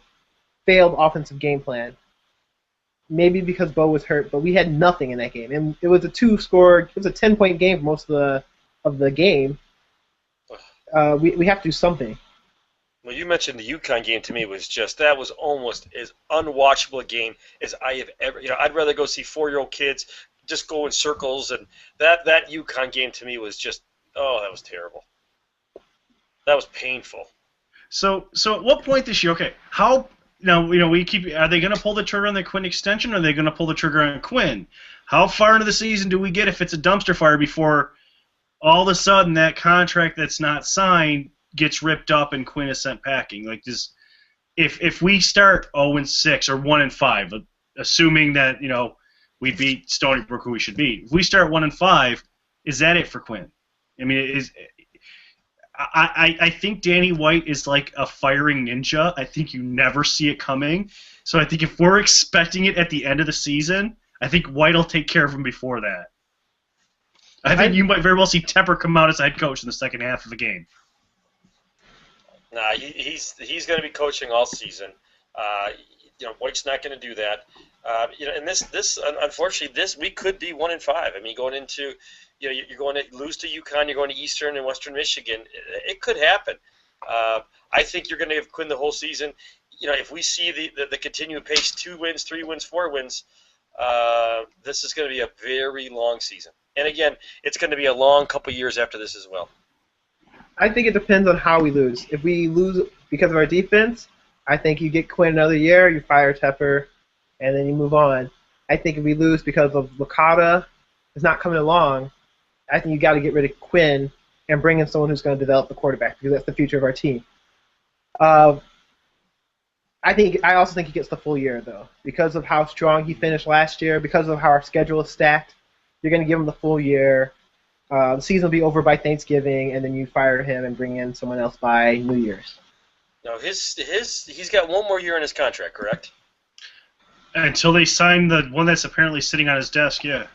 offensive game plan. Maybe because Bo was hurt, but we had nothing in that game. And it was a 10-point game for most of the game. We have to do something. Well, you mentioned the UConn game. To me was that was almost as unwatchable a game as I have ever. I'd rather go see 4-year-old kids just go in circles, and that UConn game to me was just, oh, that was terrible. That was painful. So at what point this year? Okay, how now? We keep. Are they going to pull the trigger on the Quinn extension, or are they going to pull the trigger on Quinn? How far into the season do we get if it's a dumpster fire before all of a sudden that contract that's not signed gets ripped up and Quinn is sent packing? Like this, if we start 0-6 or 1-5, assuming that we beat Stony Brook, who we should beat. If we start 1-5, is that it for Quinn? I mean, I think Danny White is like a firing ninja. I think you never see it coming. So I think if we're expecting it at the end of the season, I think White will take care of him before that. I think you might very well see Tepper come out as head coach in the second half of the game. Nah, he's going to be coaching all season. White's not going to do that. And this unfortunately we could be 1-5. I mean, going into you're going to lose to UConn, you're going to Eastern and Western Michigan. It could happen. I think you're going to give Quinn the whole season. If we see the continued pace, 2 wins, 3 wins, 4 wins, this is going to be a very long season. And again, it's going to be a long couple years after this as well. I think it depends on how we lose. If we lose because of our defense, I think you get Quinn another year, you fire Tepper, and then you move on. I think if we lose because of Licata is not coming along, I think you got to get rid of Quinn and bring in someone who's going to develop the quarterback because that's the future of our team. I also think he gets the full year though because of how strong he finished last year, because of how our schedule is stacked. You're going to give him the full year. The season will be over by Thanksgiving, and then you fire him and bring in someone else by New Year's. No, he's got 1 more year in his contract, correct? Until they sign the one that's apparently sitting on his desk, yeah.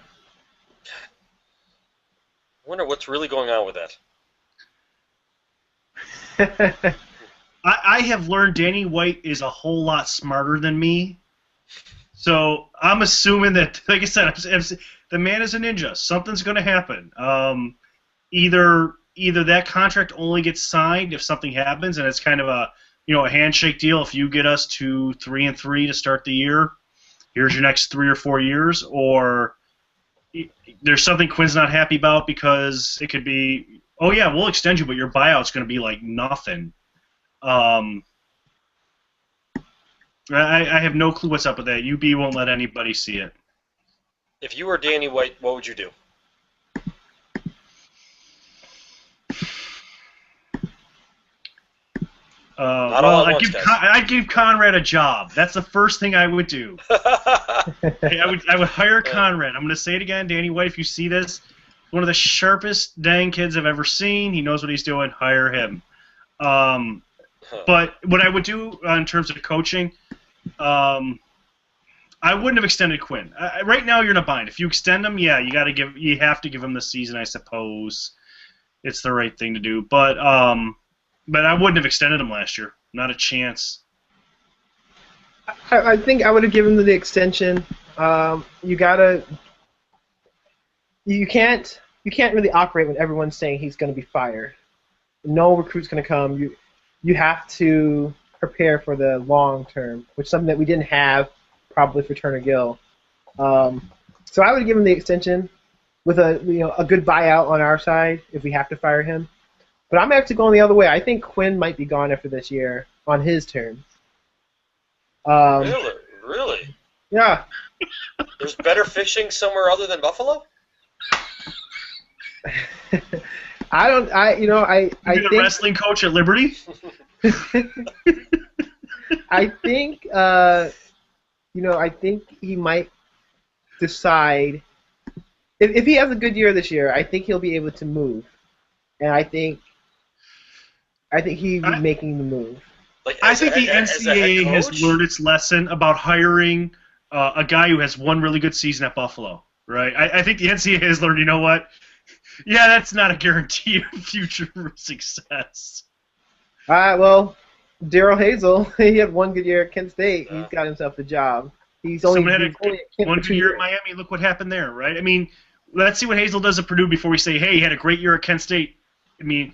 I wonder what's really going on with that. I have learned Danny White is a whole lot smarter than me. So I'm assuming that, like I said, the man is a ninja. Something's going to happen. Either that contract only gets signed if something happens, and it's kind of a handshake deal. If you get us to 3-3 to start the year, here's your next 3 or 4 years. Or there's something Quinn's not happy about because it could be, oh yeah, we'll extend you, but your buyout's going to be like nothing. I have no clue what's up with that. UB won't let anybody see it. If you were Danny White, what would you do? I'd give Conrad a job. That's the first thing I would do. I would hire Conrad. I'm going to say it again, Danny White. If you see this, one of the sharpest dang kids I've ever seen. He knows what he's doing. Hire him. But what I would do in terms of coaching, I wouldn't have extended Quinn. Right now, you're in a bind. If you extend him, yeah, you have to give him the season, I suppose. It's the right thing to do. But I wouldn't have extended him last year. Not a chance. I think I would have given him the extension. You can't really operate when everyone's saying he's going to be fired. No recruit's going to come. You have to prepare for the long term, which is something that we didn't have probably for Turner Gill. So I would give him the extension with a good buyout on our side if we have to fire him. But I'm actually going the other way. I think Quinn might be gone after this year on his terms. Really? Yeah. There's better fishing somewhere other than Buffalo? I think the wrestling coach at Liberty. I think I think he might decide if he has a good year this year. I think he'll be able to move, and I think he'll be making the move. I think the NCAA has learned its lesson about hiring a guy who has one really good season at Buffalo. Right? I think the NCAA has learned. You know what? Yeah, that's not a guarantee of future success. Well, Daryl Hazel, he had one good year at Kent State. He's got himself the job. Someone had one good year at Miami. Look what happened there, right? I mean, let's see what Hazel does at Purdue before we say, hey, he had a great year at Kent State. I mean,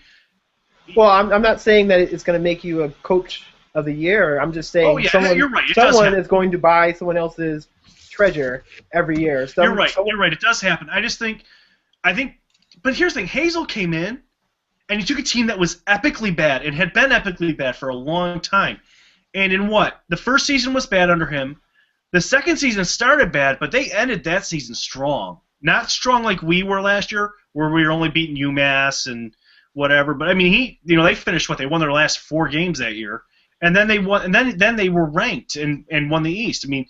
Well, I'm not saying that it's going to make you a coach of the year. I'm just saying you're right. someone is going to buy someone else's treasure every year. You're right. You're right. It does happen. I think, but here's the thing. Hazel came in, and he took a team that was epically bad and had been epically bad for a long time. And in what? The first season was bad under him. The second season started bad, but they ended that season strong. Not strong like we were last year, where we were only beating UMass and whatever. But I mean, they finished they won their last 4 games that year, and then they won, and then they were ranked and won the East. I mean,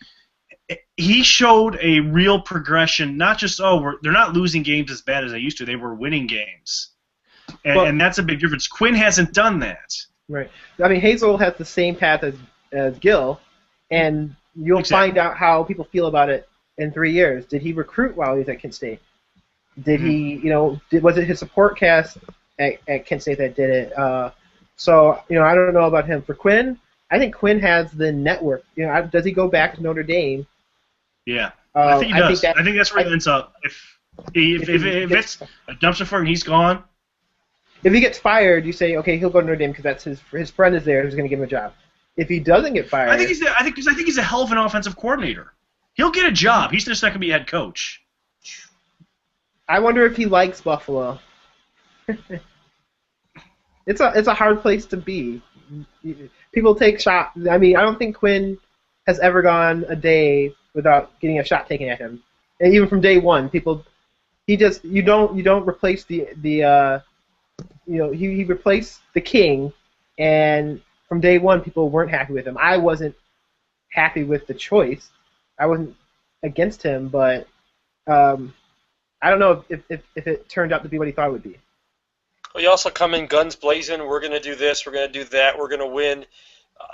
he showed a real progression. Not just they're not losing games as bad as they used to. They were winning games, and that's a big difference. Quinn hasn't done that. Right. I mean, Hazel has the same path as Gill, and you'll find out how people feel about it in 3 years. Did he recruit while he was at Kent State? Did he, was it his support cast at Kent State that did it? So, I don't know about him. For Quinn, I think Quinn has the network. Does he go back to Notre Dame? Yeah, I think he does. I think that's where he ends up. If it's a dumpster fire and he's gone. If he gets fired, you say, okay, he'll go to Notre Dame because that's his friend is there who's going to give him a job. If he doesn't get fired, I think he's a hell of an offensive coordinator. He'll get a job. He's just not going to be a head coach. I wonder if he likes Buffalo. It's a hard place to be. People take shots. I mean, I don't think Quinn has ever gone a day without getting a shot taken at him. And even from day one, you don't replace he replaced the king, and from day one, people weren't happy with him. I wasn't happy with the choice. I wasn't against him, but I don't know if it turned out to be what he thought it would be. Well, you also come in guns blazing. We're going to do this. We're going to do that. We're going to win.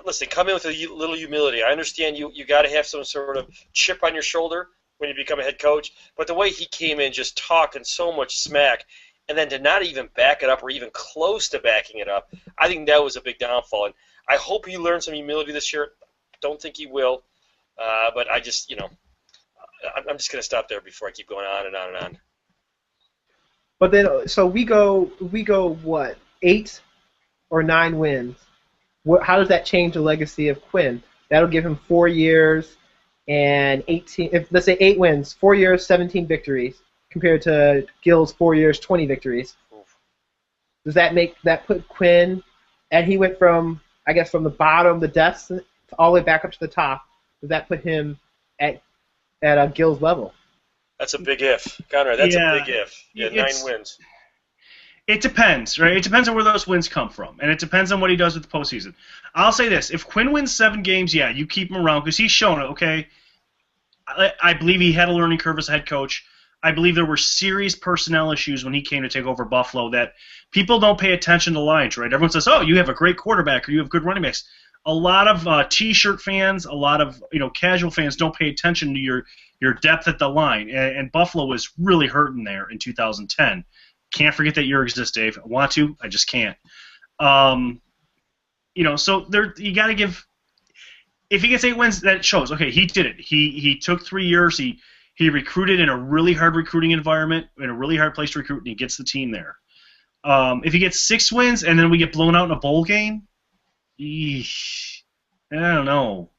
Listen, come in with a little humility. I understand you got to have some sort of chip on your shoulder when you become a head coach, but the way he came in just talking so much smack, and then to not even back it up or even close to backing it up, I think that was a big downfall. And I hope he learned some humility this year. Don't think he will, but I just, I'm just going to stop there before I keep going on and on and on. But then, so we go what, 8 or 9 wins? How does that change the legacy of Quinn? That'll give him 4 years and 18. Let's say 8 wins, 4 years, 17 victories, compared to Gill's 4 years, 20 victories. Does that put Quinn? And he went from the bottom of the depths all the way back up to the top. Does that put him at Gill's level? That's a big if, Conrad. That's a big if. Yeah, 9 wins. It depends, right? It depends on where those wins come from, and it depends on what he does with the postseason. I'll say this: if Quinn wins 7 games, yeah, you keep him around because he's shown it. Okay, I believe he had a learning curve as a head coach. I believe there were serious personnel issues when he came to take over Buffalo that people don't pay attention to lines, right? Everyone says, "Oh, you have a great quarterback or you have good running backs." A lot of T-shirt fans, a lot of casual fans don't pay attention to your depth at the line, and Buffalo was really hurting there in 2010. Can't forget that year exists, Dave. I want to, I just can't. So there you got to give. If he gets 8 wins, that shows. Okay, he did it. He took 3 years. He recruited in a really hard recruiting environment, in a really hard place to recruit, and he gets the team there. If he gets 6 wins and then we get blown out in a bowl game, eesh, I don't know.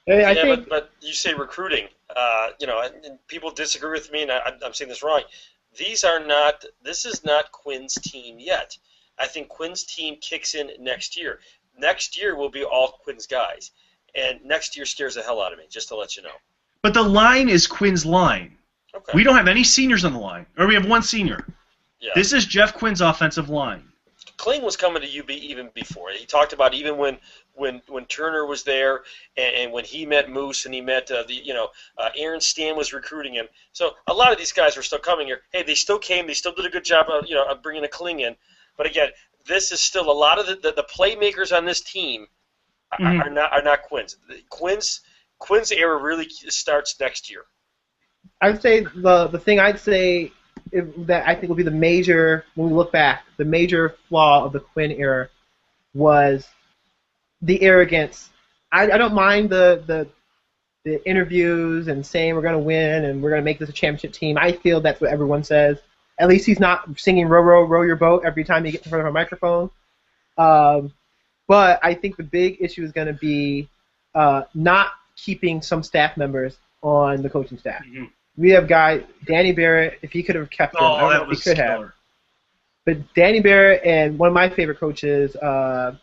I think, but you say recruiting, and people disagree with me, and I'm saying this wrong. This is not Quinn's team yet. I think Quinn's team kicks in next year. Next year will be all Quinn's guys, and next year scares the hell out of me, just to let you know. But the line is Quinn's line. Okay. We don't have any seniors on the line, or we have 1 senior. Yeah. This is Jeff Quinn's offensive line. Kling was coming to UB even before. He talked about even when Turner was there, and when he met Moose and he met Aaron Stan was recruiting him. So a lot of these guys were still coming here. Hey, they still came. They still did a good job of bringing a Kling in. But again, this is still a lot of the playmakers on this team are not Quinn's. Quinn's era really starts next year. I would say the thing I'd say that I think will be the major, when we look back, the major flaw of the Quinn era was the arrogance. I don't mind the interviews and saying we're going to win and we're going to make this a championship team. I feel that's what everyone says. At least he's not singing "Row, row, row your boat" every time he gets in front of a microphone. But I think the big issue is going to be not keeping some staff members on the coaching staff. Mm-hmm. We have Danny Barrett. If he could have kept him, I don't know if he could have. But Danny Barrett and one of my favorite coaches, now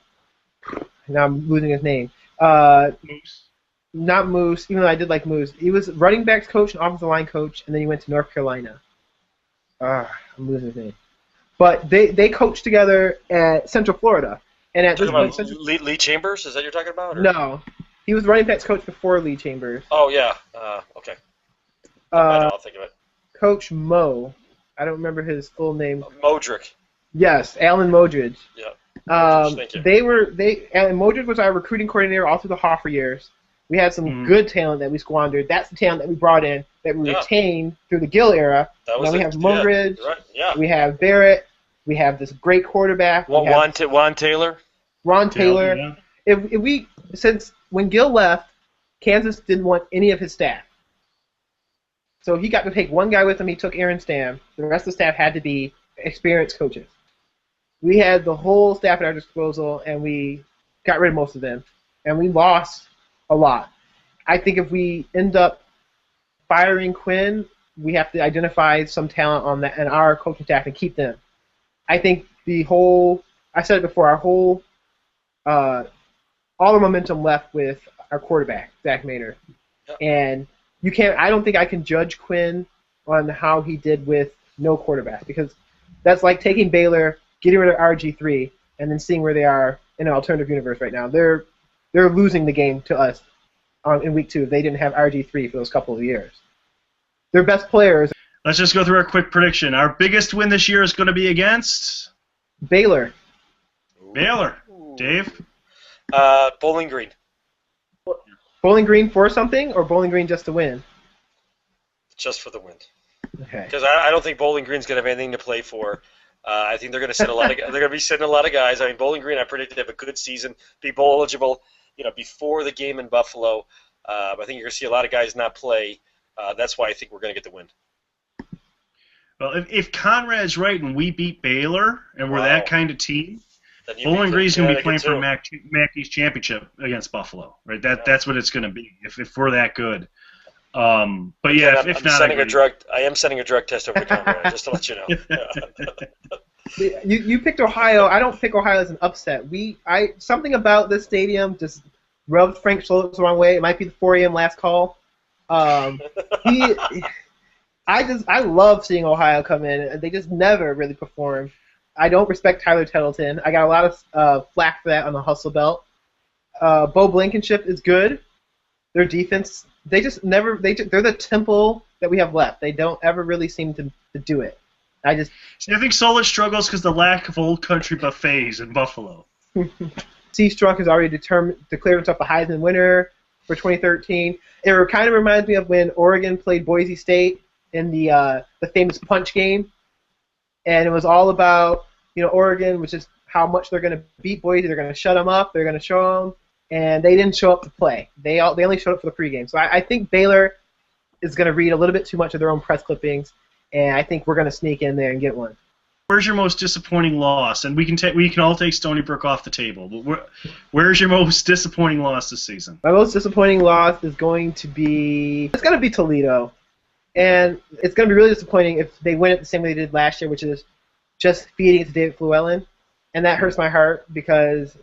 I'm losing his name. Moose. Not Moose, even though I did like Moose. He was running backs coach and offensive line coach, and then he went to North Carolina. I'm losing his name. But they coached together at Central Florida. And at this point, Lee Chambers, is that you're talking about? Or? No. He was running backs coach before Lee Chambers. Oh, yeah. Okay. I'll think of it. Coach Mo. I don't remember his full name. Modric. Yes, Alan Modric. Yeah. Thank you. Alan Modric was our recruiting coordinator all through the Hoffer years. We had some good talent that we squandered. That's the talent that we brought in, that we retained through the Gill era. Now we have Modric. Right. Yeah. We have Barrett. We have this great quarterback. Ron Taylor. Ron Taylor. Yeah. Since when Gill left, Kansas didn't want any of his staff. So he got to take one guy with him. He took Aaron Stam. The rest of the staff had to be experienced coaches. We had the whole staff at our disposal, and we got rid of most of them. And we lost a lot. I think if we end up firing Quinn, we have to identify some talent on that and our coaching staff and keep them. I think I said it before, all the momentum left with our quarterback, Zach Maynard. Yep. And I don't think I can judge Quinn on how he did with no quarterback, because that's like taking Baylor, getting rid of RG3, and then seeing where they are in an alternative universe right now. They're losing the game to us in week 2 if they didn't have RG3 for those couple of years. Their best players. Let's just go through our quick prediction. Our biggest win this year is going to be against Baylor. Baylor. Dave? Bowling Green. Bowling Green for something, or Bowling Green just to win? Just for the win. Okay. Because I don't think Bowling Green's going to have anything to play for. I think they're going to sit they're going to be sitting a lot of guys. I mean, Bowling Green, I predict to have a good season, be bowl eligible, before the game in Buffalo. I think you're going to see a lot of guys not play. That's why I think we're going to get the win. Well, if Conrad's right and we beat Baylor and we're that kind of team, Bowling Green's going to be playing for Mackey's championship against Buffalo, right? That's what it's going to be if we're that good. But yeah, if not, I am sending a drug test over to Conrad, just to let you know. You picked Ohio. I don't pick Ohio as an upset. Something about this stadium just rubbed Frank Schultz the wrong way. It might be the 4 a.m. last call. I love seeing Ohio come in. They just never really perform. I don't respect Tyler Tettleton. I got a lot of flack for that on the Hustle Belt. Bo Blankenship is good. Their defense, they're the temple that we have left. They don't ever really seem to do it. I think Solich struggles because the lack of old country buffets in Buffalo. C. Strunk has already declared himself a Heisman winner for 2013. It kind of reminds me of when Oregon played Boise State in the famous punch game, and it was all about Oregon, which is how much they're going to beat Boise. They're going to shut them up. They're going to show them, and they didn't show up to play. They only showed up for the pregame. So I think Baylor is going to read a little bit too much of their own press clippings, and I think we're going to sneak in there and get one. Where's your most disappointing loss? And we can all take Stony Brook off the table. But where's your most disappointing loss this season? My most disappointing loss is going to be Toledo, and it's going to be really disappointing if they win it the same way they did last year, which is just feeding it to David Fluellen, and that hurts my heart because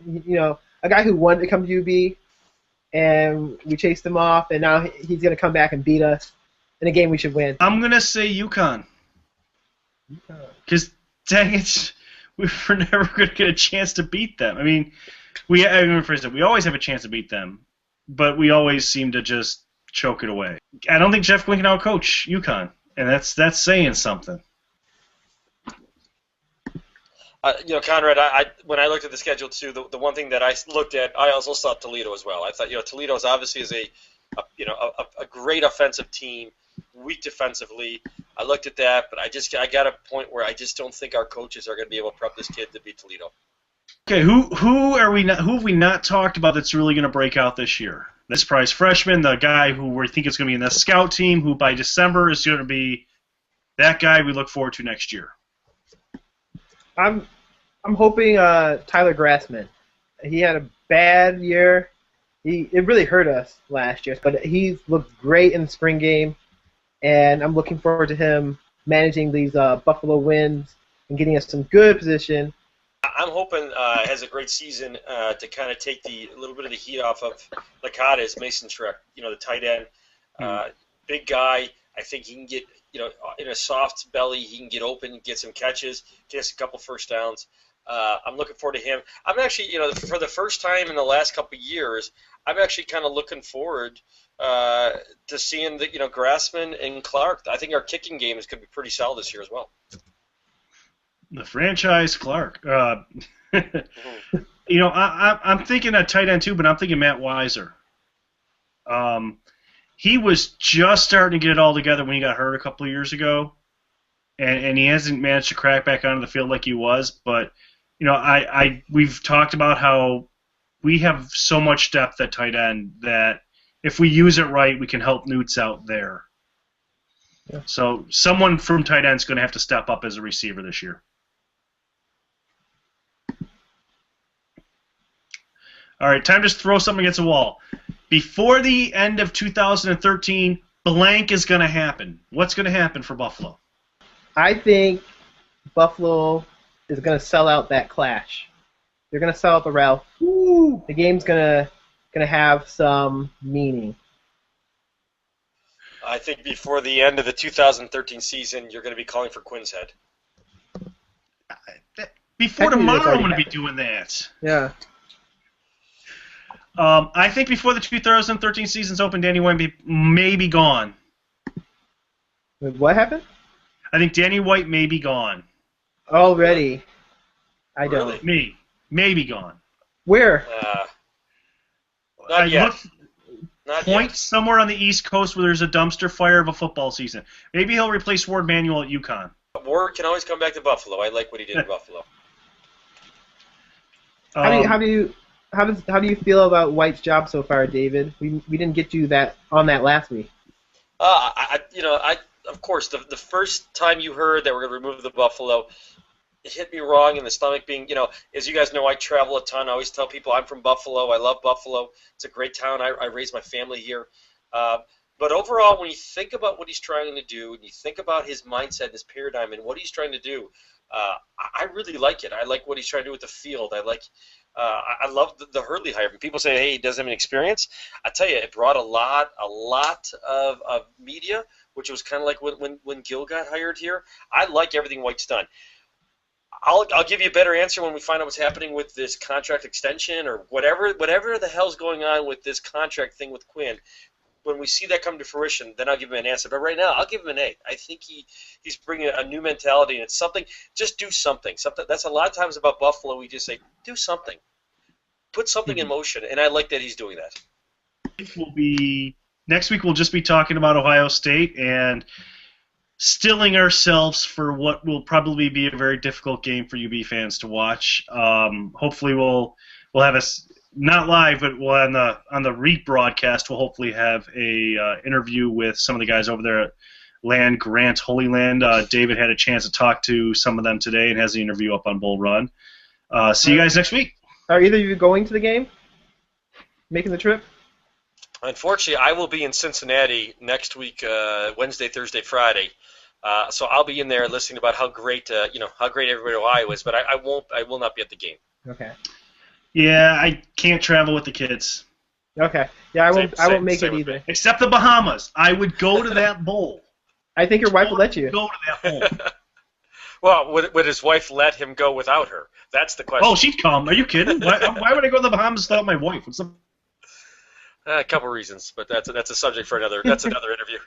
a guy who wanted to come to UB, and we chased him off, and now he's going to come back and beat us in a game we should win. I'm going to say UConn. Because, dang it, we're never going to get a chance to beat them. I mean, we always have a chance to beat them, but we always seem to just choke it away. I don't think Jeff Quinn can outcoach UConn, and that's saying something. Conrad, when I looked at the schedule too, the one thing that I looked at, I also saw Toledo as well. I thought, Toledo is obviously a great offensive team, weak defensively. I looked at that, but I got a point where I just don't think our coaches are going to be able to prep this kid to beat Toledo. Okay, who have we not talked about that's really going to break out this year? This prize freshman, the guy who we think is going to be in the scout team, who by December is going to be that guy we look forward to next year. I'm hoping Tyler Grassman. He had a bad year. It really hurt us last year, but he looked great in the spring game, and I'm looking forward to him managing these Buffalo wins and getting us some good position. I'm hoping has a great season to kind of take a little bit of the heat off of Licata as Mason Schreck, the tight end. Big guy. I think he can get, in a soft belly, he can get open, get some catches, get us a couple first downs. I'm looking forward to him. I'm actually, for the first time in the last couple of years, I'm actually kind of looking forward to seeing the, Grassman and Clark. I think our kicking game is going to be pretty solid this year as well. The franchise Clark. I'm thinking a tight end too, but I'm thinking Matt Weiser. He was just starting to get it all together when he got hurt a couple of years ago, and he hasn't managed to crack back onto the field like he was. But we've talked about how we have so much depth at tight end that if we use it right, we can help Newts out there. Yeah. So someone from tight end is going to have to step up as a receiver this year. All right, time to just throw something against the wall. Before the end of 2013, blank is going to happen. What's going to happen for Buffalo? I think Buffalo is going to sell out that clash. They're going to sell out the Ralph. Ooh. The game's going to have some meaning. I think before the end of the 2013 season, you're going to be calling for Quinn's head. Before tomorrow, I'm going to be doing that. Yeah. I think before the 2013 season's open, Danny White may be gone. What happened? I think Danny White may be gone. Already. I don't. Really? May be gone. Where? Not yet. Point somewhere on the East Coast where there's a dumpster fire of a football season. Maybe he'll replace Ward Manuel at UConn. Ward can always come back to Buffalo. I like what he did in Buffalo. How do you feel about White's job so far, David? We didn't get you on that last week. Of course, the first time you heard that we're going to remove the Buffalo, it hit me wrong in the stomach. Being, as you guys know, I travel a ton. I always tell people I'm from Buffalo. I love Buffalo. It's a great town. I raised my family here. But overall, when you think about what he's trying to do, and you think about his mindset, his paradigm, and what he's trying to do, I really like it. I like what he's trying to do with the field. I love the Hurley hire. When people say, hey, he doesn't have any experience, I tell you, it brought a lot of media, which was kind of like when Gill got hired here. I like everything White's done. I'll give you a better answer when we find out what's happening with this contract extension or whatever the hell's going on with this contract thing with Quinn. When we see that come to fruition, then I'll give him an answer. But right now, I'll give him an A. I think he's bringing a new mentality, and it's something. Just do something. That's a lot of times about Buffalo. We just say, do something, put something in motion, and I like that he's doing that. Next week. We'll just be talking about Ohio State and stilling ourselves for what will probably be a very difficult game for UB fans to watch. Hopefully, we'll have us. Not live, but on the rebroadcast, we'll hopefully have a interview with some of the guys over there at Land Grant Holy Land. David had a chance to talk to some of them today and has the interview up on Bull Run. See you guys next week. Are either of you going to the game? Making the trip? Unfortunately, I will be in Cincinnati next week, Wednesday, Thursday, Friday. So I'll be in there listening about how great everybody in Ohio is, but I will not be at the game. Okay. Yeah, I can't travel with the kids. Okay. Yeah, I won't make it either. Except the Bahamas. I would go to that bowl. I think your wife will let you. Go to that bowl. Well, would his wife let him go without her? That's the question. Oh, she'd come. Are you kidding? Why would I go to the Bahamas without my wife? A couple reasons, but that's a subject for another. That's another interview.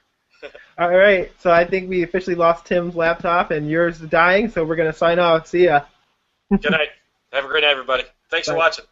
All right. So I think we officially lost Tim's laptop, and yours is dying. So we're gonna sign off. See ya. Good night. Have a great night, everybody. Thanks for watching.